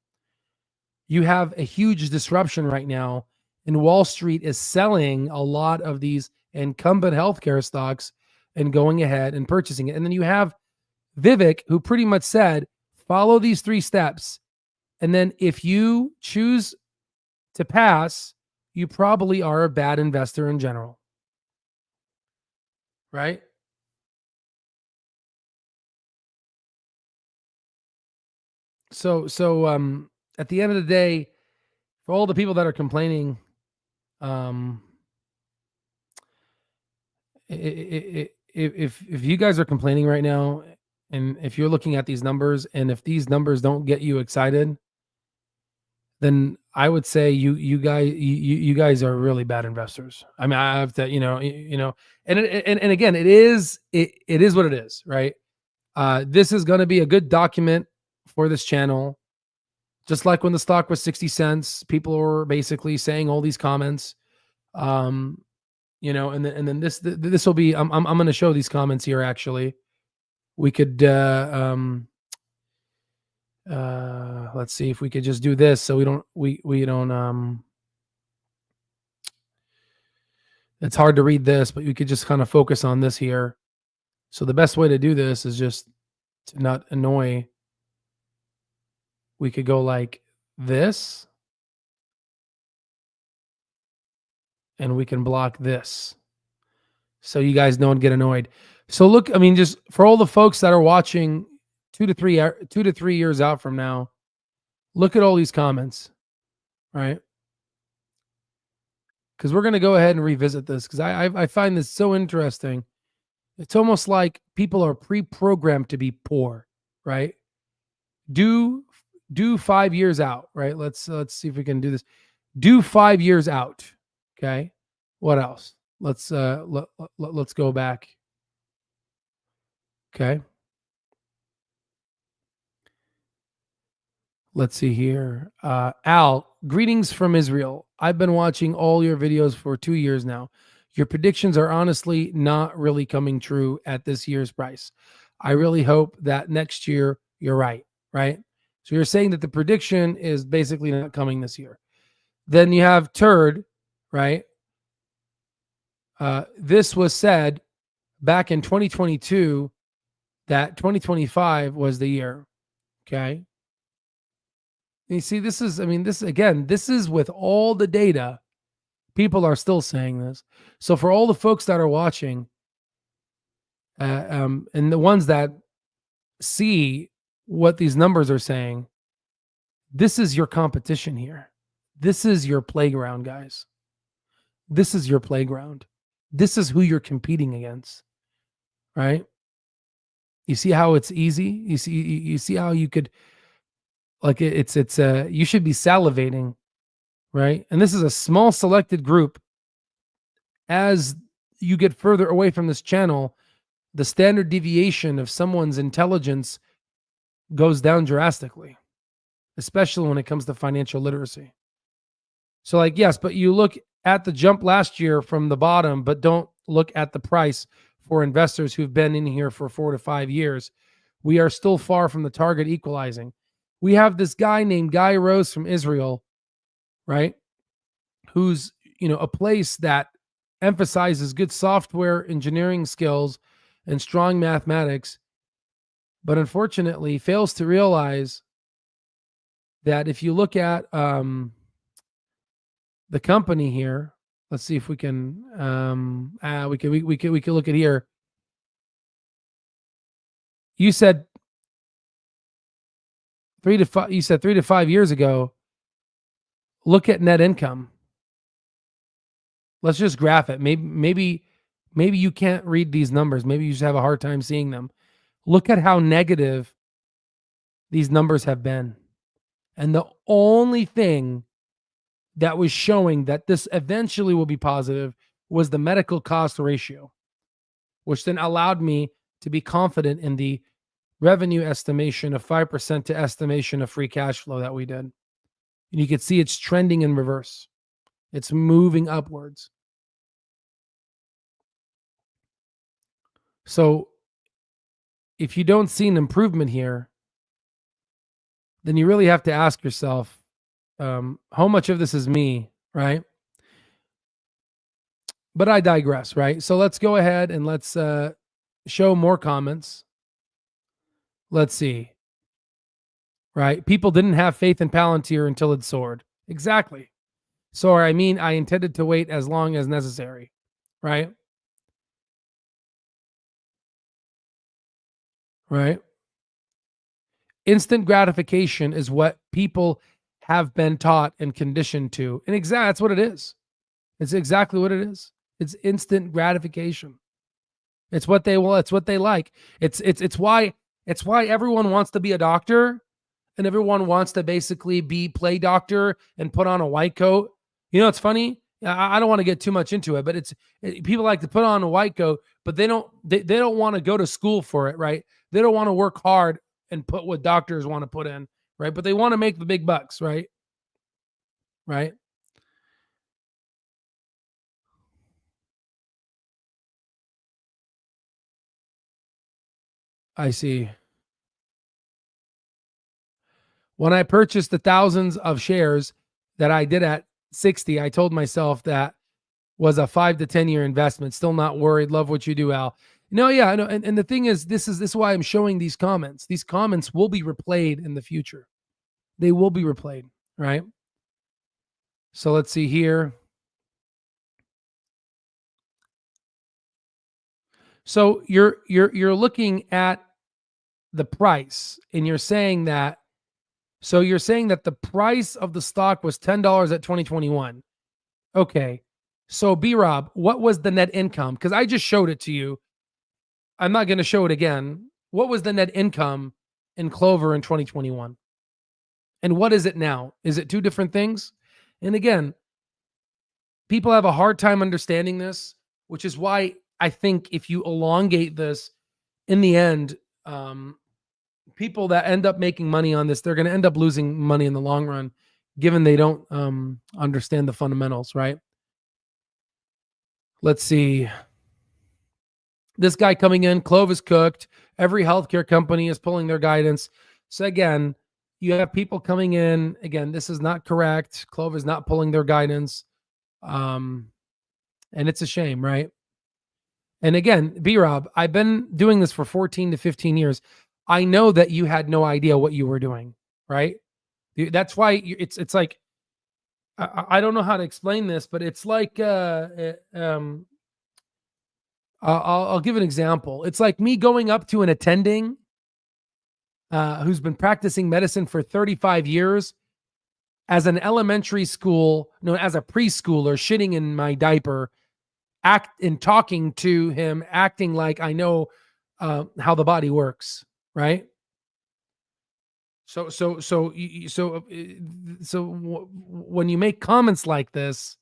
You have a huge disruption right now, and Wall Street is selling a lot of these incumbent healthcare stocks and going ahead and purchasing it. And then you have Vivek, who pretty much said, follow these 3 steps. And then if you choose to pass, you probably are a bad investor in general. Right? So at the end of the day, for all the people that are complaining, if you guys are complaining right now, and if you're looking at these numbers, and if these numbers don't get you excited, then I would say you guys are really bad investors. I mean, I have to, and again, it is what it is, right? This is going to be a good document for this channel. Just like when the stock was 60 cents, people were basically saying all these comments, and then this will be, I'm going to show these comments here. Actually, we could, let's see if we could just do this. So we don't, it's hard to read this, but we could just kind of focus on this here. So the best way to do this is just to not annoy. We could go like this, and we can block this, so you guys don't get annoyed. So look, I mean, just for all the folks that are watching 2 to 3 years out from now, look at all these comments, right? Because we're going to go ahead and revisit this, because I find this so interesting. It's almost like people are pre-programmed to be poor, right? Do 5 years out, right? Let's see if we can do this. Do 5 years out. Okay. What else? Let's go back. Okay. Let's see here. Al, greetings from Israel. I've been watching all your videos for 2 years now. Your predictions are honestly not really coming true at this year's price. I really hope that next year you're right, right? So you're saying that the prediction is basically not coming this year. Then you have Turd, right? This was said back in 2022 that 2025 was the year. Okay. And you see, this is with all the data. People are still saying this. So for all the folks that are watching, and the ones that see what these numbers are saying, this is your competition here. This is your playground, guys. This is your playground. This is who you're competing against, right? You see how it's easy? You see how you could, like, you should be salivating, right? And this is a small selected group. As you get further away from this channel, the standard deviation of someone's intelligence goes down drastically, especially when it comes to financial literacy. So, like, yes, but you look at the jump last year from the bottom, but don't look at the price for investors who've been in here for 4 to 5 years. We are still far from the target equalizing. We have this guy named Guy Rose from Israel, right? Who's, a place that emphasizes good software engineering skills and strong mathematics, but unfortunately fails to realize that if you look at the company here, let's see if we can we can look at here. You said 3 to 5 years ago, look at net income. Let's just graph it. Maybe you can't read these numbers. Maybe you just have a hard time seeing them. Look at how negative these numbers have been. And the only thing that was showing that this eventually will be positive was the medical cost ratio, which then allowed me to be confident in the revenue estimation of 5% to estimation of free cash flow that we did. And you can see it's trending in reverse. It's moving upwards. So if you don't see an improvement here, then you really have to ask yourself, how much of this is me, right? But I digress, right? So let's go ahead and let's show more comments. Let's see. Right? People didn't have faith in Palantir until it soared. Exactly. So I intended to wait as long as necessary. Right? Right? Instant gratification is what people have been taught and conditioned to. And that's what it is. It's exactly what it is. It's instant gratification. It's what they will. It's what they like. It's why everyone wants to be a doctor, and everyone wants to basically play doctor and put on a white coat. It's funny. I don't want to get too much into it, but people like to put on a white coat, but they don't want to go to school for it, right? They don't want to work hard and put what doctors want to put in, right? But they want to make the big bucks, right? Right? I see. When I purchased the thousands of shares that I did at 60, I told myself that was a 5 to 10 year investment. Still not worried. Love what you do, Al. No, yeah, I know. And the thing is, this is why I'm showing these comments. These comments will be replayed in the future. They will be replayed, right? So let's see here. So you're looking at the price, and you're saying that. So you're saying that the price of the stock was $10 at 2021. Okay. So B-Rob, what was the net income? Because I just showed it to you. I'm not going to show it again. What was the net income in Clover in 2021? And what is it now? Is it two different things? And again, people have a hard time understanding this, which is why I think if you elongate this, in the end, people that end up making money on this, they're going to end up losing money in the long run, given they don't understand the fundamentals, right? Let's see. This guy coming in, Clove is cooked. Every healthcare company is pulling their guidance. So again, you have people coming in. Again, this is not correct. Clove is not pulling their guidance. And it's a shame, right? And again, B-Rob, I've been doing this for 14 to 15 years. I know that you had no idea what you were doing, right? That's why it's like, I don't know how to explain this, but it's like, I'll give an example. It's like me going up to an attending who's been practicing medicine for 35 years as an elementary school, as a preschooler, shitting in my diaper, talking to him, acting like I know how the body works, right? So when you make comments like this,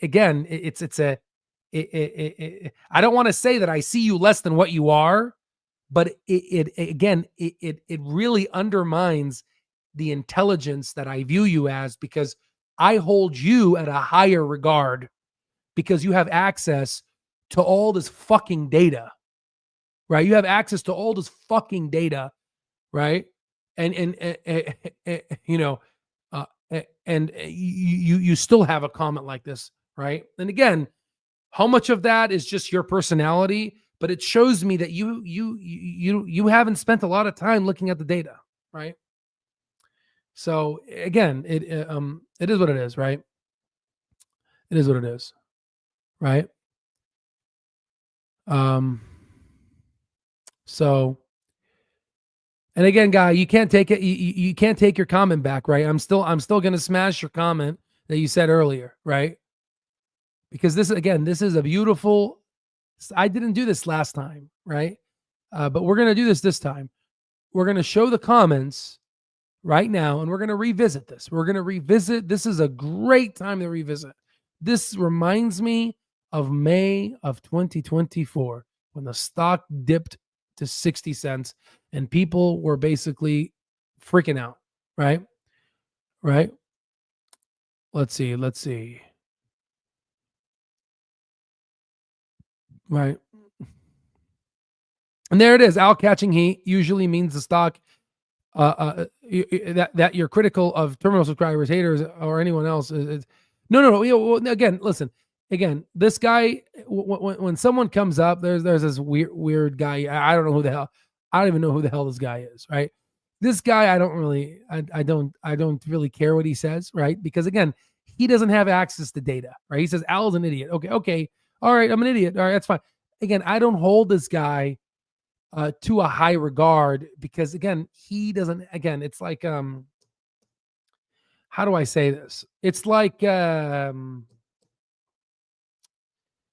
again, it's I don't want to say that I see you less than what you are, but it really undermines the intelligence that I view you as, because I hold you at a higher regard because you have access to all this fucking data, right? You have access to all this fucking data, right? And you know, and you still have a comment like this, right? And again, how much of that is just your personality? But it shows me that you haven't spent a lot of time looking at the data, right? So again, it is what it is, right? It is what it is, right? Um, so, and again, guy, you can't take it. You can't take your comment back, right? I'm still gonna smash your comment that you said earlier, right? Because this is a beautiful. I didn't do this last time, right? But we're gonna do this time. We're gonna show the comments right now, and we're gonna revisit this. We're gonna revisit. This is a great time to revisit. This reminds me of May of 2024 when the stock dipped to 60 cents and people were basically freaking out, right? Right? Let's see. Right. And there it is. Out catching heat usually means the stock that you're critical of terminal subscribers, haters, or anyone else. No. Well, again, listen. Again, this guy. When someone comes up, there's this weird guy. I don't know who the hell. I don't even know who the hell this guy is. Right. This guy, I don't really care what he says. Right. Because again, he doesn't have access to data. Right. He says Al's an idiot. Okay. All right. I'm an idiot. All right. That's fine. Again, I don't hold this guy to a high regard because again, he doesn't. Again, it's like how do I say this? It's like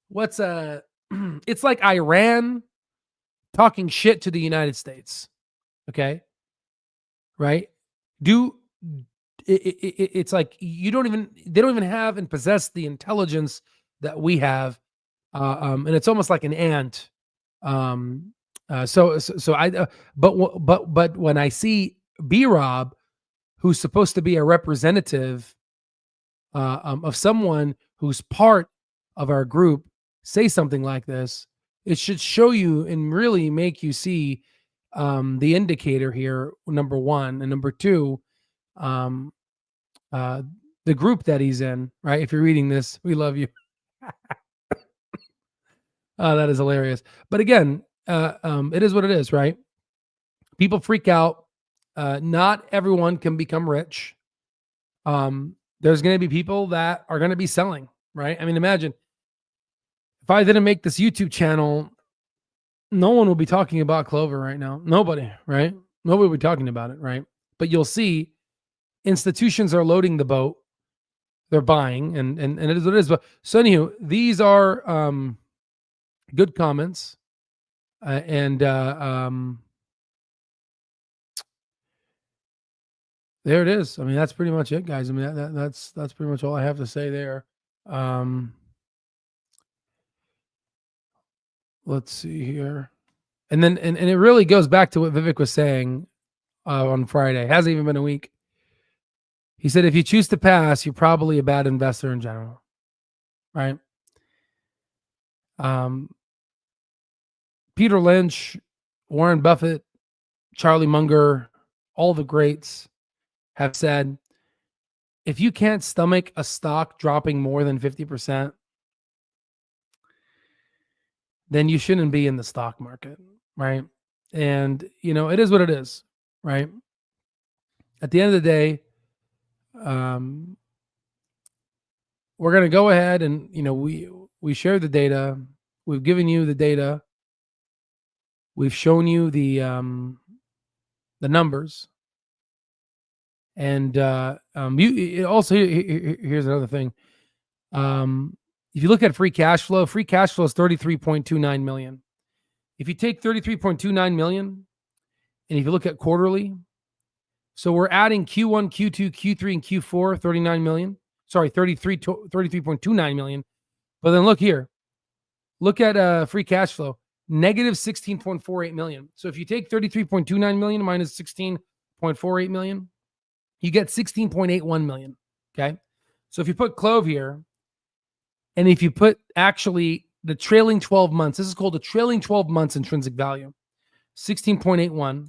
what's it's like Iran talking shit to the United States. Okay, right? It's like they don't even have and possess the intelligence that we have, and it's almost like an ant. So I, but when I see B Rob, who's supposed to be a representative of someone who's part of our group, say something like this, it should show you and really make you see the indicator here, number one, and number two, um, the group that he's in, right? If you're reading this, we love you. That is hilarious. But again, it is what it is, right? People freak out. Not everyone can become rich. There's going to be people that are going to be selling, right? I mean, imagine if I didn't make this YouTube channel, no one will be talking about Clover right now. Nobody, right? Nobody will be talking about it, right? But you'll see institutions are loading the boat. They're buying, and it is what it is. But so anywho, these are good comments, and there it is. I mean, that's pretty much it, guys. I mean, that's pretty much all I have to say there. Let's see here, and then and it really goes back to what Vivek was saying on Friday. It hasn't even been a week. He said, if you choose to pass, you're probably a bad investor in general, right? Peter Lynch, Warren Buffett, Charlie Munger, all the greats have said, if you can't stomach a stock dropping more than 50%, then you shouldn't be in the stock market, right? And, it is what it is, right? At the end of the day, we're going to go ahead and, we share the data. We've given you the data. We've shown you the numbers. And you also, here's another thing. If you look at free cash flow is 33.29 million. If you take 33.29 million, and if you look at quarterly, so we're adding Q1, Q2, Q3, and Q4, 39 million. Sorry, 33.29 million. But then look here. Look at free cash flow, negative 16.48 million. So if you take 33.29 million minus 16.48 million, you get 16.81 million. Okay. So if you put Clove here, and if you put actually the trailing 12 months, this is called the trailing 12 months intrinsic value, 16.81,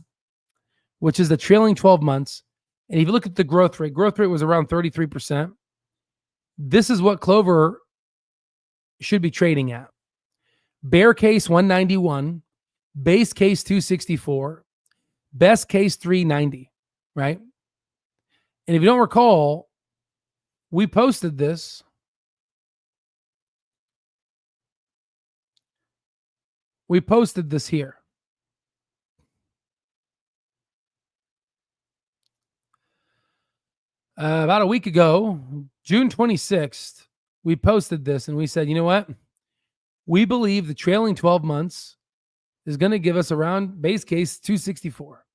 which is the trailing 12 months. And if you look at the growth rate was around 33%. This is what Clover should be trading at. Bear case 191, base case 264, best case 390, right? And if you don't recall, we posted this. We posted this here. About a week ago, June 26th, we posted this and we said, you know what? We believe the trailing 12 months is going to give us around base case 264.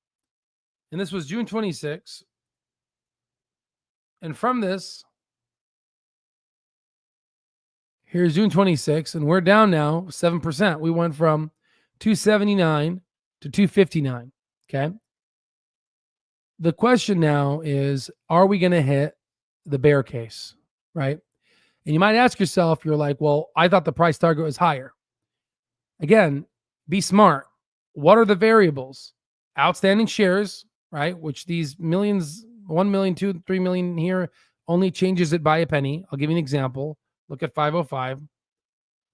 And this was June 26th. And from this, here's June 26th, and we're down now 7%. We went from 279 to 259. Okay. The question now is, are we going to hit the bear case? Right. And you might ask yourself, you're like, well, I thought the price target was higher. Again, be smart. What are the variables? Outstanding shares, right? Which these millions, 1 million, 2, 3 million here only changes it by a penny. I'll give you an example. Look at 505.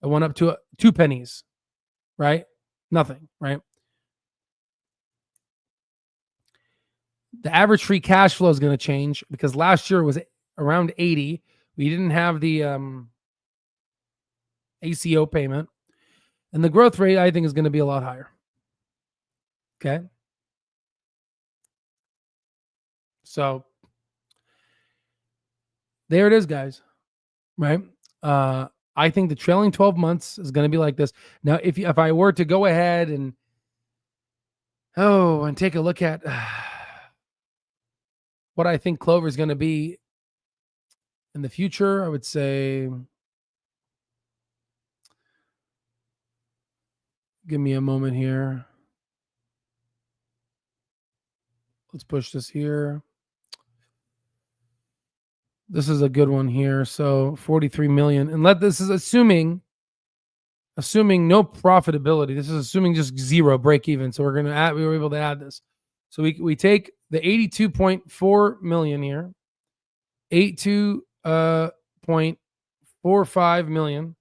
It went up to 2 pennies, right? Nothing, right? The average free cash flow is going to change because last year was around 80. We didn't have the ACO payment. And the growth rate, I think, is going to be a lot higher. Okay. So there it is, guys. Right. I think the trailing 12 months is going to be like this. Now, if I were to go ahead and take a look at what I think Clover is going to be in the future, I would say, give me a moment here. Let's push this here. This is a good one here. So 43 million. And this is assuming no profitability. This is assuming just zero break even. So we were able to add this. So we take the 82.4 million here, 82.45 million.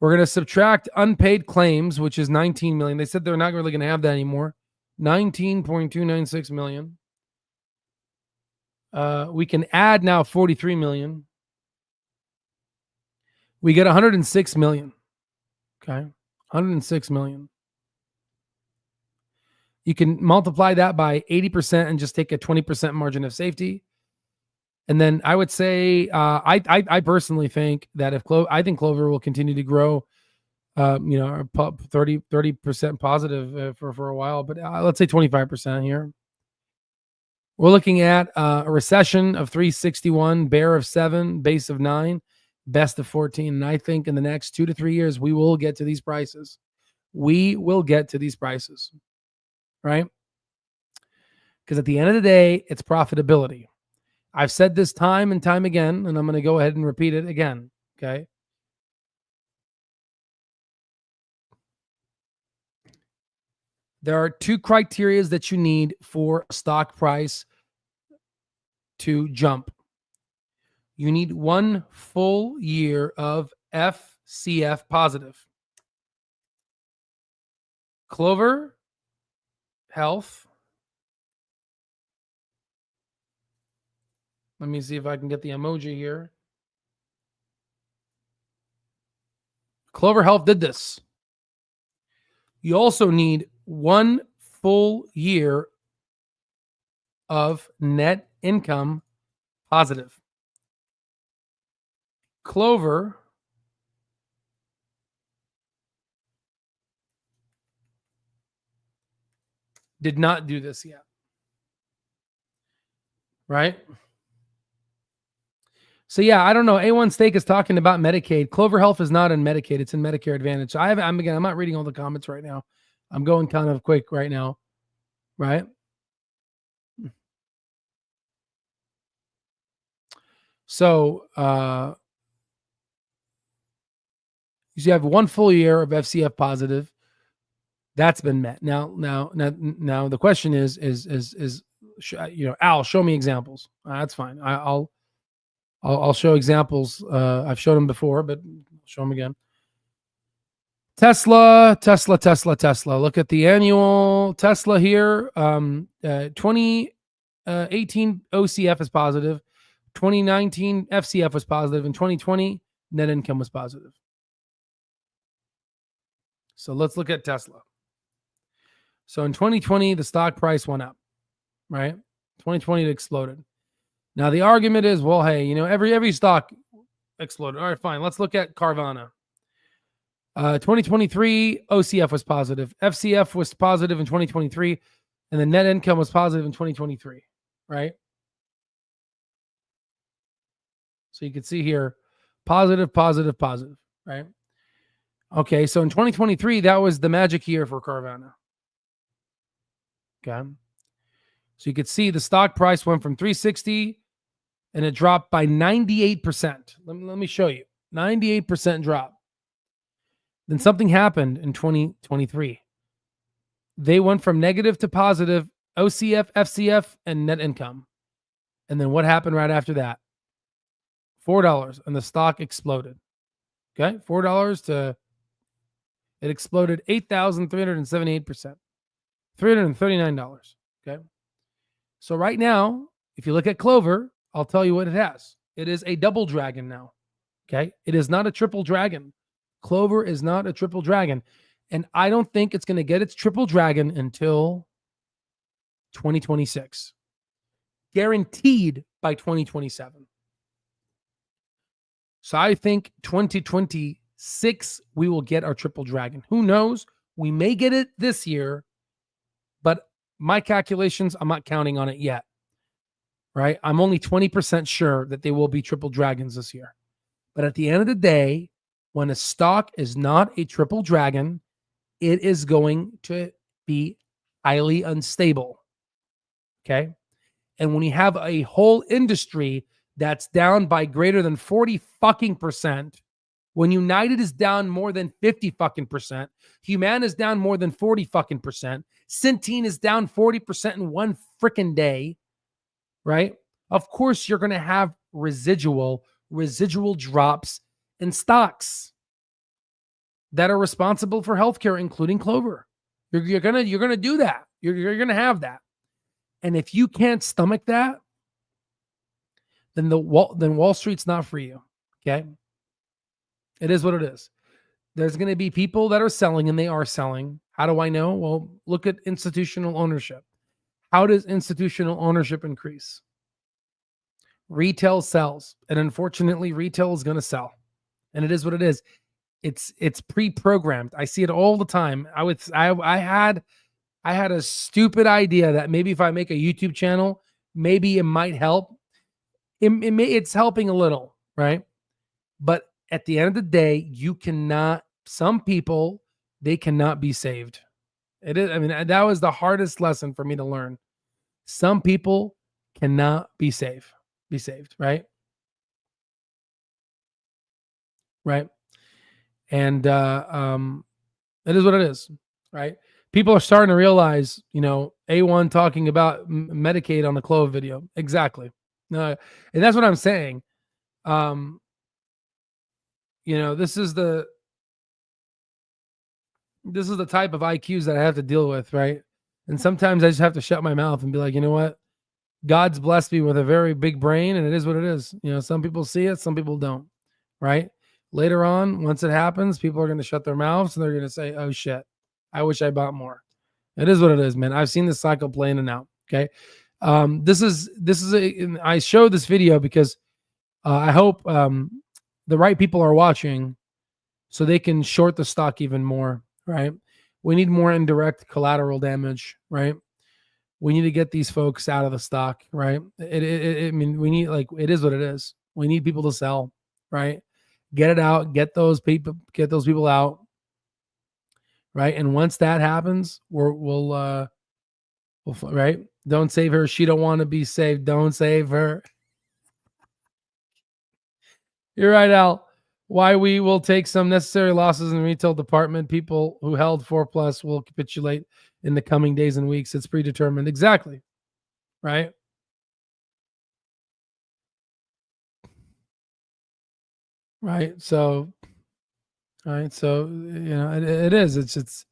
We're going to subtract unpaid claims, which is 19 million. They said they're not really going to have that anymore. 19.296 million. We can add now 43 million. We get 106 million. Okay. 106 million. You can multiply that by 80% and just take a 20% margin of safety. And then I would say, I personally think that I think Clover will continue to grow, 30% positive for a while, but let's say 25% here. We're looking at a recession of 361, bear of 7, base of 9, best of 14. And I think in the next 2 to 3 years, we will get to these prices. We will get to these prices, right? Because at the end of the day, it's profitability. I've said this time and time again, and I'm going to go ahead and repeat it again, okay? There are 2 criteria that you need for a stock price to jump. You need 1 full year of FCF positive. Clover Health. Let me see if I can get the emoji here. Clover Health did this. You also need 1 full year of net income positive. Clover did not do this yet. Right? So yeah, I don't know. A1 Steak is talking about Medicaid. Clover Health is not in Medicaid; it's in Medicare Advantage. So I'm not reading all the comments right now. I'm going kind of quick right now, right? So you have 1 full year of FCF positive. That's been met. Now the question is Al, show me examples. That's fine. I'll show examples. I've showed them before, but I'll show them again. Tesla. Look at the annual Tesla here. 2018 OCF is positive. 2019 FCF was positive. In 2020, net income was positive. So let's look at Tesla. So in 2020, the stock price went up, right? 2020, it exploded. Now the argument is, well, hey, every stock exploded. All right, fine. Let's look at Carvana. 2023 OCF was positive. FCF was positive in 2023, and the net income was positive in 2023, right? So you can see here, positive, right? Okay, so in 2023, that was the magic year for Carvana. Okay. So you could see the stock price went from 360 and it dropped by 98%. Let me show you. 98% drop. Then something happened in 2023. They went from negative to positive OCF, FCF, and net income. And then what happened right after that? $4, and the stock exploded. Okay, $4 to, it exploded 8,378%, $339. Okay. So right now, if you look at Clover, I'll tell you what it has. It is a double dragon now. Okay. It is not a triple dragon. Clover is not a triple dragon. And I don't think it's going to get its triple dragon until 2026. Guaranteed by 2027. So I think 2026, we will get our triple dragon. Who knows? We may get it this year, but my calculations, I'm not counting on it yet. Right? I'm only 20% sure that they will be triple dragons this year. But at the end of the day, when a stock is not a triple dragon, it is going to be highly unstable. Okay? And when you have a whole industry that's down by greater than 40 fucking percent, when United is down more than 50 fucking percent, Humana is down more than 40 fucking percent, Centene is down 40% in one freaking day, right? Of course, you're going to have residual drops in stocks that are responsible for healthcare, including Clover. You're gonna do that. You're gonna have that. And if you can't stomach that, then Wall Street's not for you. Okay, it is what it is. There's going to be people that are selling, and they are selling. How do I know? Well, look at institutional ownership. How does institutional ownership increase? Retail sells, and unfortunately, retail is going to sell, and it is what it is. It's pre-programmed. I see it all the time. I had a stupid idea that maybe if I make a YouTube channel, maybe it might help. It's helping a little, right? But at the end of the day, some people, they cannot be saved. It is. I mean, that was the hardest lesson for me to learn. Some people cannot be saved, right? Right. And it is what it is, right? People are starting to realize, A1 talking about Medicaid on the CLOV video. Exactly. And that's what I'm saying. This is the type of IQs that I have to deal with, right? And sometimes I just have to shut my mouth and be like, you know what? God's blessed me with a very big brain, and it is what it is. Some people see it, some people don't, right? Later on, once it happens, people are going to shut their mouths and they're going to say, oh shit, I wish I bought more. It is what it is, man. I've seen this cycle play in and out. Okay. I showed this video because I hope the right people are watching so they can short the stock even more, right? We need more indirect collateral damage, right? We need to get these folks out of the stock, right? We need, it is what it is. We need people to sell, right? Get it out, get those people out, right? And once that happens, right? Don't save her. She don't want to be saved. Don't save her. You're right, Al. Why we will take some necessary losses in the retail department. People who held 4+ will capitulate in the coming days and weeks. It's predetermined. Exactly. Right. Right. So, right. So, it is. It's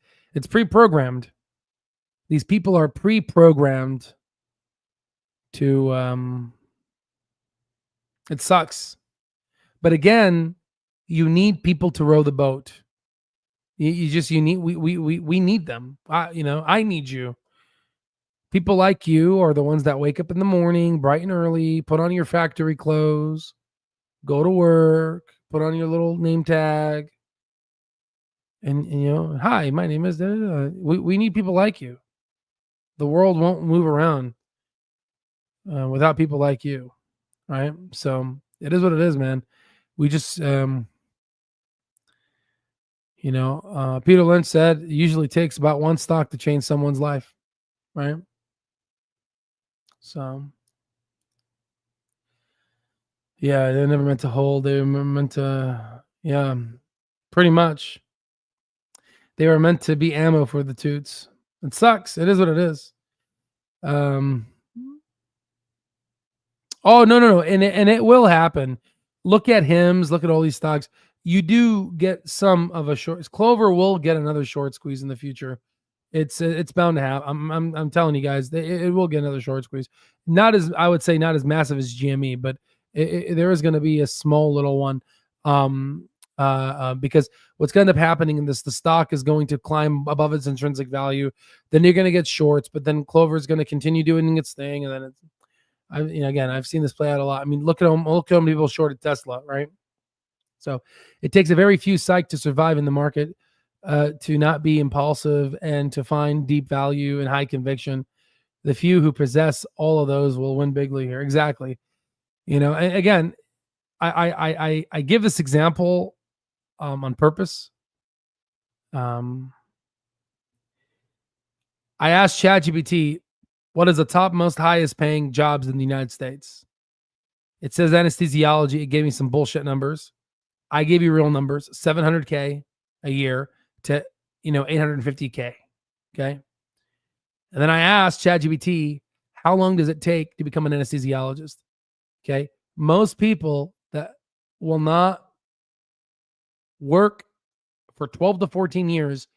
pre-programmed. These people are pre-programmed to. It sucks, but again, you need people to row the boat. You need we need them. I need you. People like you are the ones that wake up in the morning, bright and early, put on your factory clothes, go to work, put on your little name tag, and hi, my name is. We need people like you. The world won't move around without people like you, right? So it is what it is, man. We just, Peter Lynch said it usually takes about one stock to change someone's life, right? So, yeah, they're never meant to hold. They were meant to, yeah, pretty much. They were meant to be ammo for the toots. It sucks. It is what it is. Um, oh no, and it will happen. Look at Hims. Look at all these stocks. You do get some of a short. Clover will get another short squeeze in the future. It's bound to have. I'm telling you guys, it will get another short squeeze. Not as I would say, not as massive as GME, but there is going to be a small little one. Because what's going to end up happening in this, the stock is going to climb above its intrinsic value. Then you're going to get shorts, but then Clover is going to continue doing its thing, and then again, I've seen this play out a lot. I mean, look at them. Look at them. People shorted Tesla, right? So it takes a very few psych to survive in the market, to not be impulsive and to find deep value and high conviction. The few who possess all of those will win bigly here. Exactly. And again, I give this example on purpose. I asked ChatGPT, what is the top most highest paying jobs in the United States? It says anesthesiology. It gave me some bullshit numbers. I gave you real numbers, 700K a year to 850K. Okay. And then I asked ChatGPT, how long does it take to become an anesthesiologist? Okay. Most people that will not work for 12 to 14 years,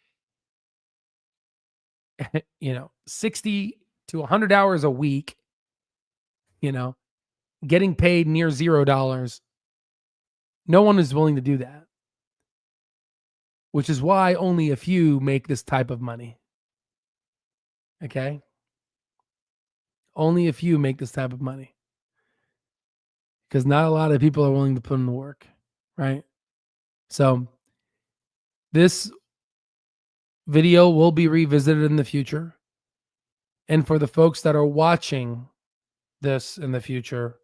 60 to 100 hours a week, getting paid near $0. No one is willing to do that, which is why only a few make this type of money. Okay. Only a few make this type of money because not a lot of people are willing to put in the work, right? So this video will be revisited in the future. And for the folks that are watching this in the future,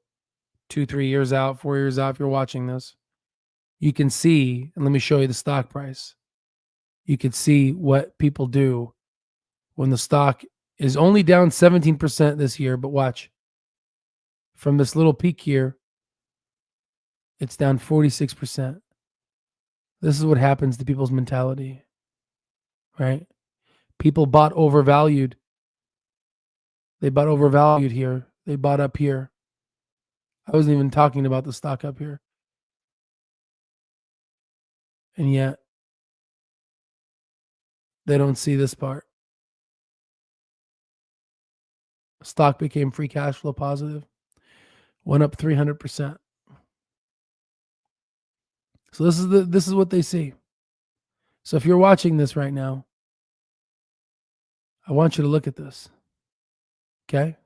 2-3 years out, 4 years out, if you're watching this, you can see, and let me show you the stock price. You can see what people do when the stock is only down 17% this year, but watch. From this little peak here, it's down 46%. This is what happens to people's mentality, right? People bought overvalued. They bought overvalued here. They bought up here. I wasn't even talking about the stock up here. And yet, they don't see this part. Stock became free cash flow positive, went up 300%. So this is what they see. So if you're watching this right now, I want you to look at this. Okay?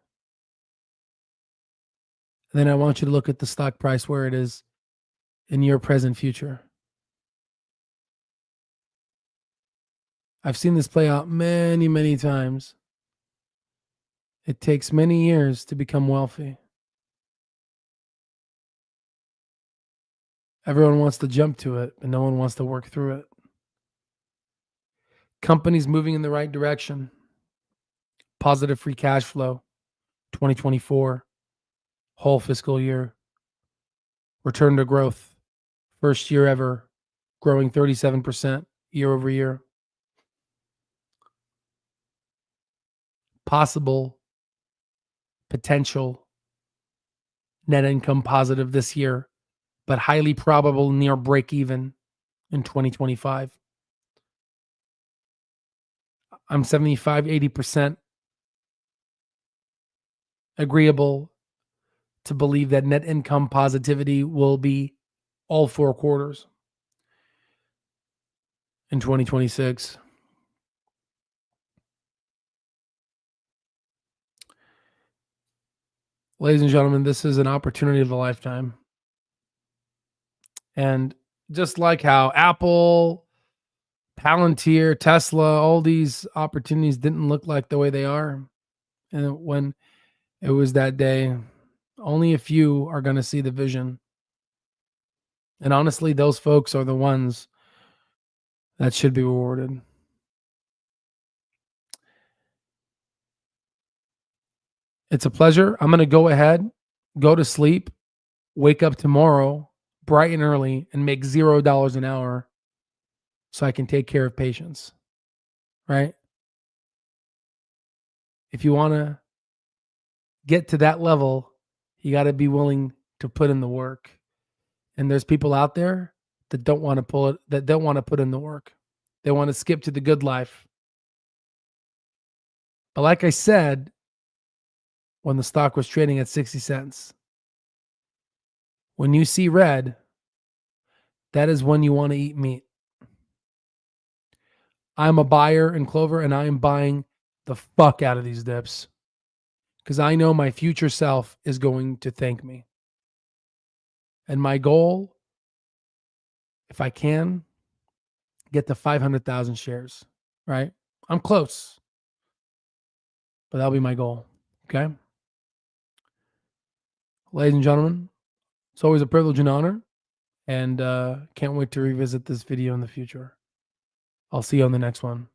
And then I want you to look at the stock price where it is in your present future. I've seen this play out many, many times. It takes many years to become wealthy. Everyone wants to jump to it, but no one wants to work through it. Companies moving in the right direction. Positive free cash flow, 2024, whole fiscal year. Return to growth, first year ever, growing 37% year over year. Possible, potential net income positive this year, but highly probable near break even in 2025. I'm 75-80% agreeable to believe that net income positivity will be all 4 quarters in 2026. Ladies and gentlemen, this is an opportunity of a lifetime. And just like how Apple, Palantir, Tesla, all these opportunities didn't look like the way they are. And when it was that day, only a few are going to see the vision. And honestly, those folks are the ones that should be rewarded. It's a pleasure. I'm going to go ahead, go to sleep, wake up tomorrow bright and early, and make $0 an hour so I can take care of patients. Right? If you want to get to that level, you got to be willing to put in the work. And there's people out there that don't want to put in the work. They want to skip to the good life. But like I said, when the stock was trading at 60 cents, when you see red, that is when you want to eat meat. I'm a buyer in Clover, and I am buying the fuck out of these dips because I know my future self is going to thank me. And my goal, if I can, get to 500,000 shares, right? I'm close, but that'll be my goal, okay? Ladies and gentlemen, it's always a privilege and honor, and can't wait to revisit this video in the future. I'll see you on the next one.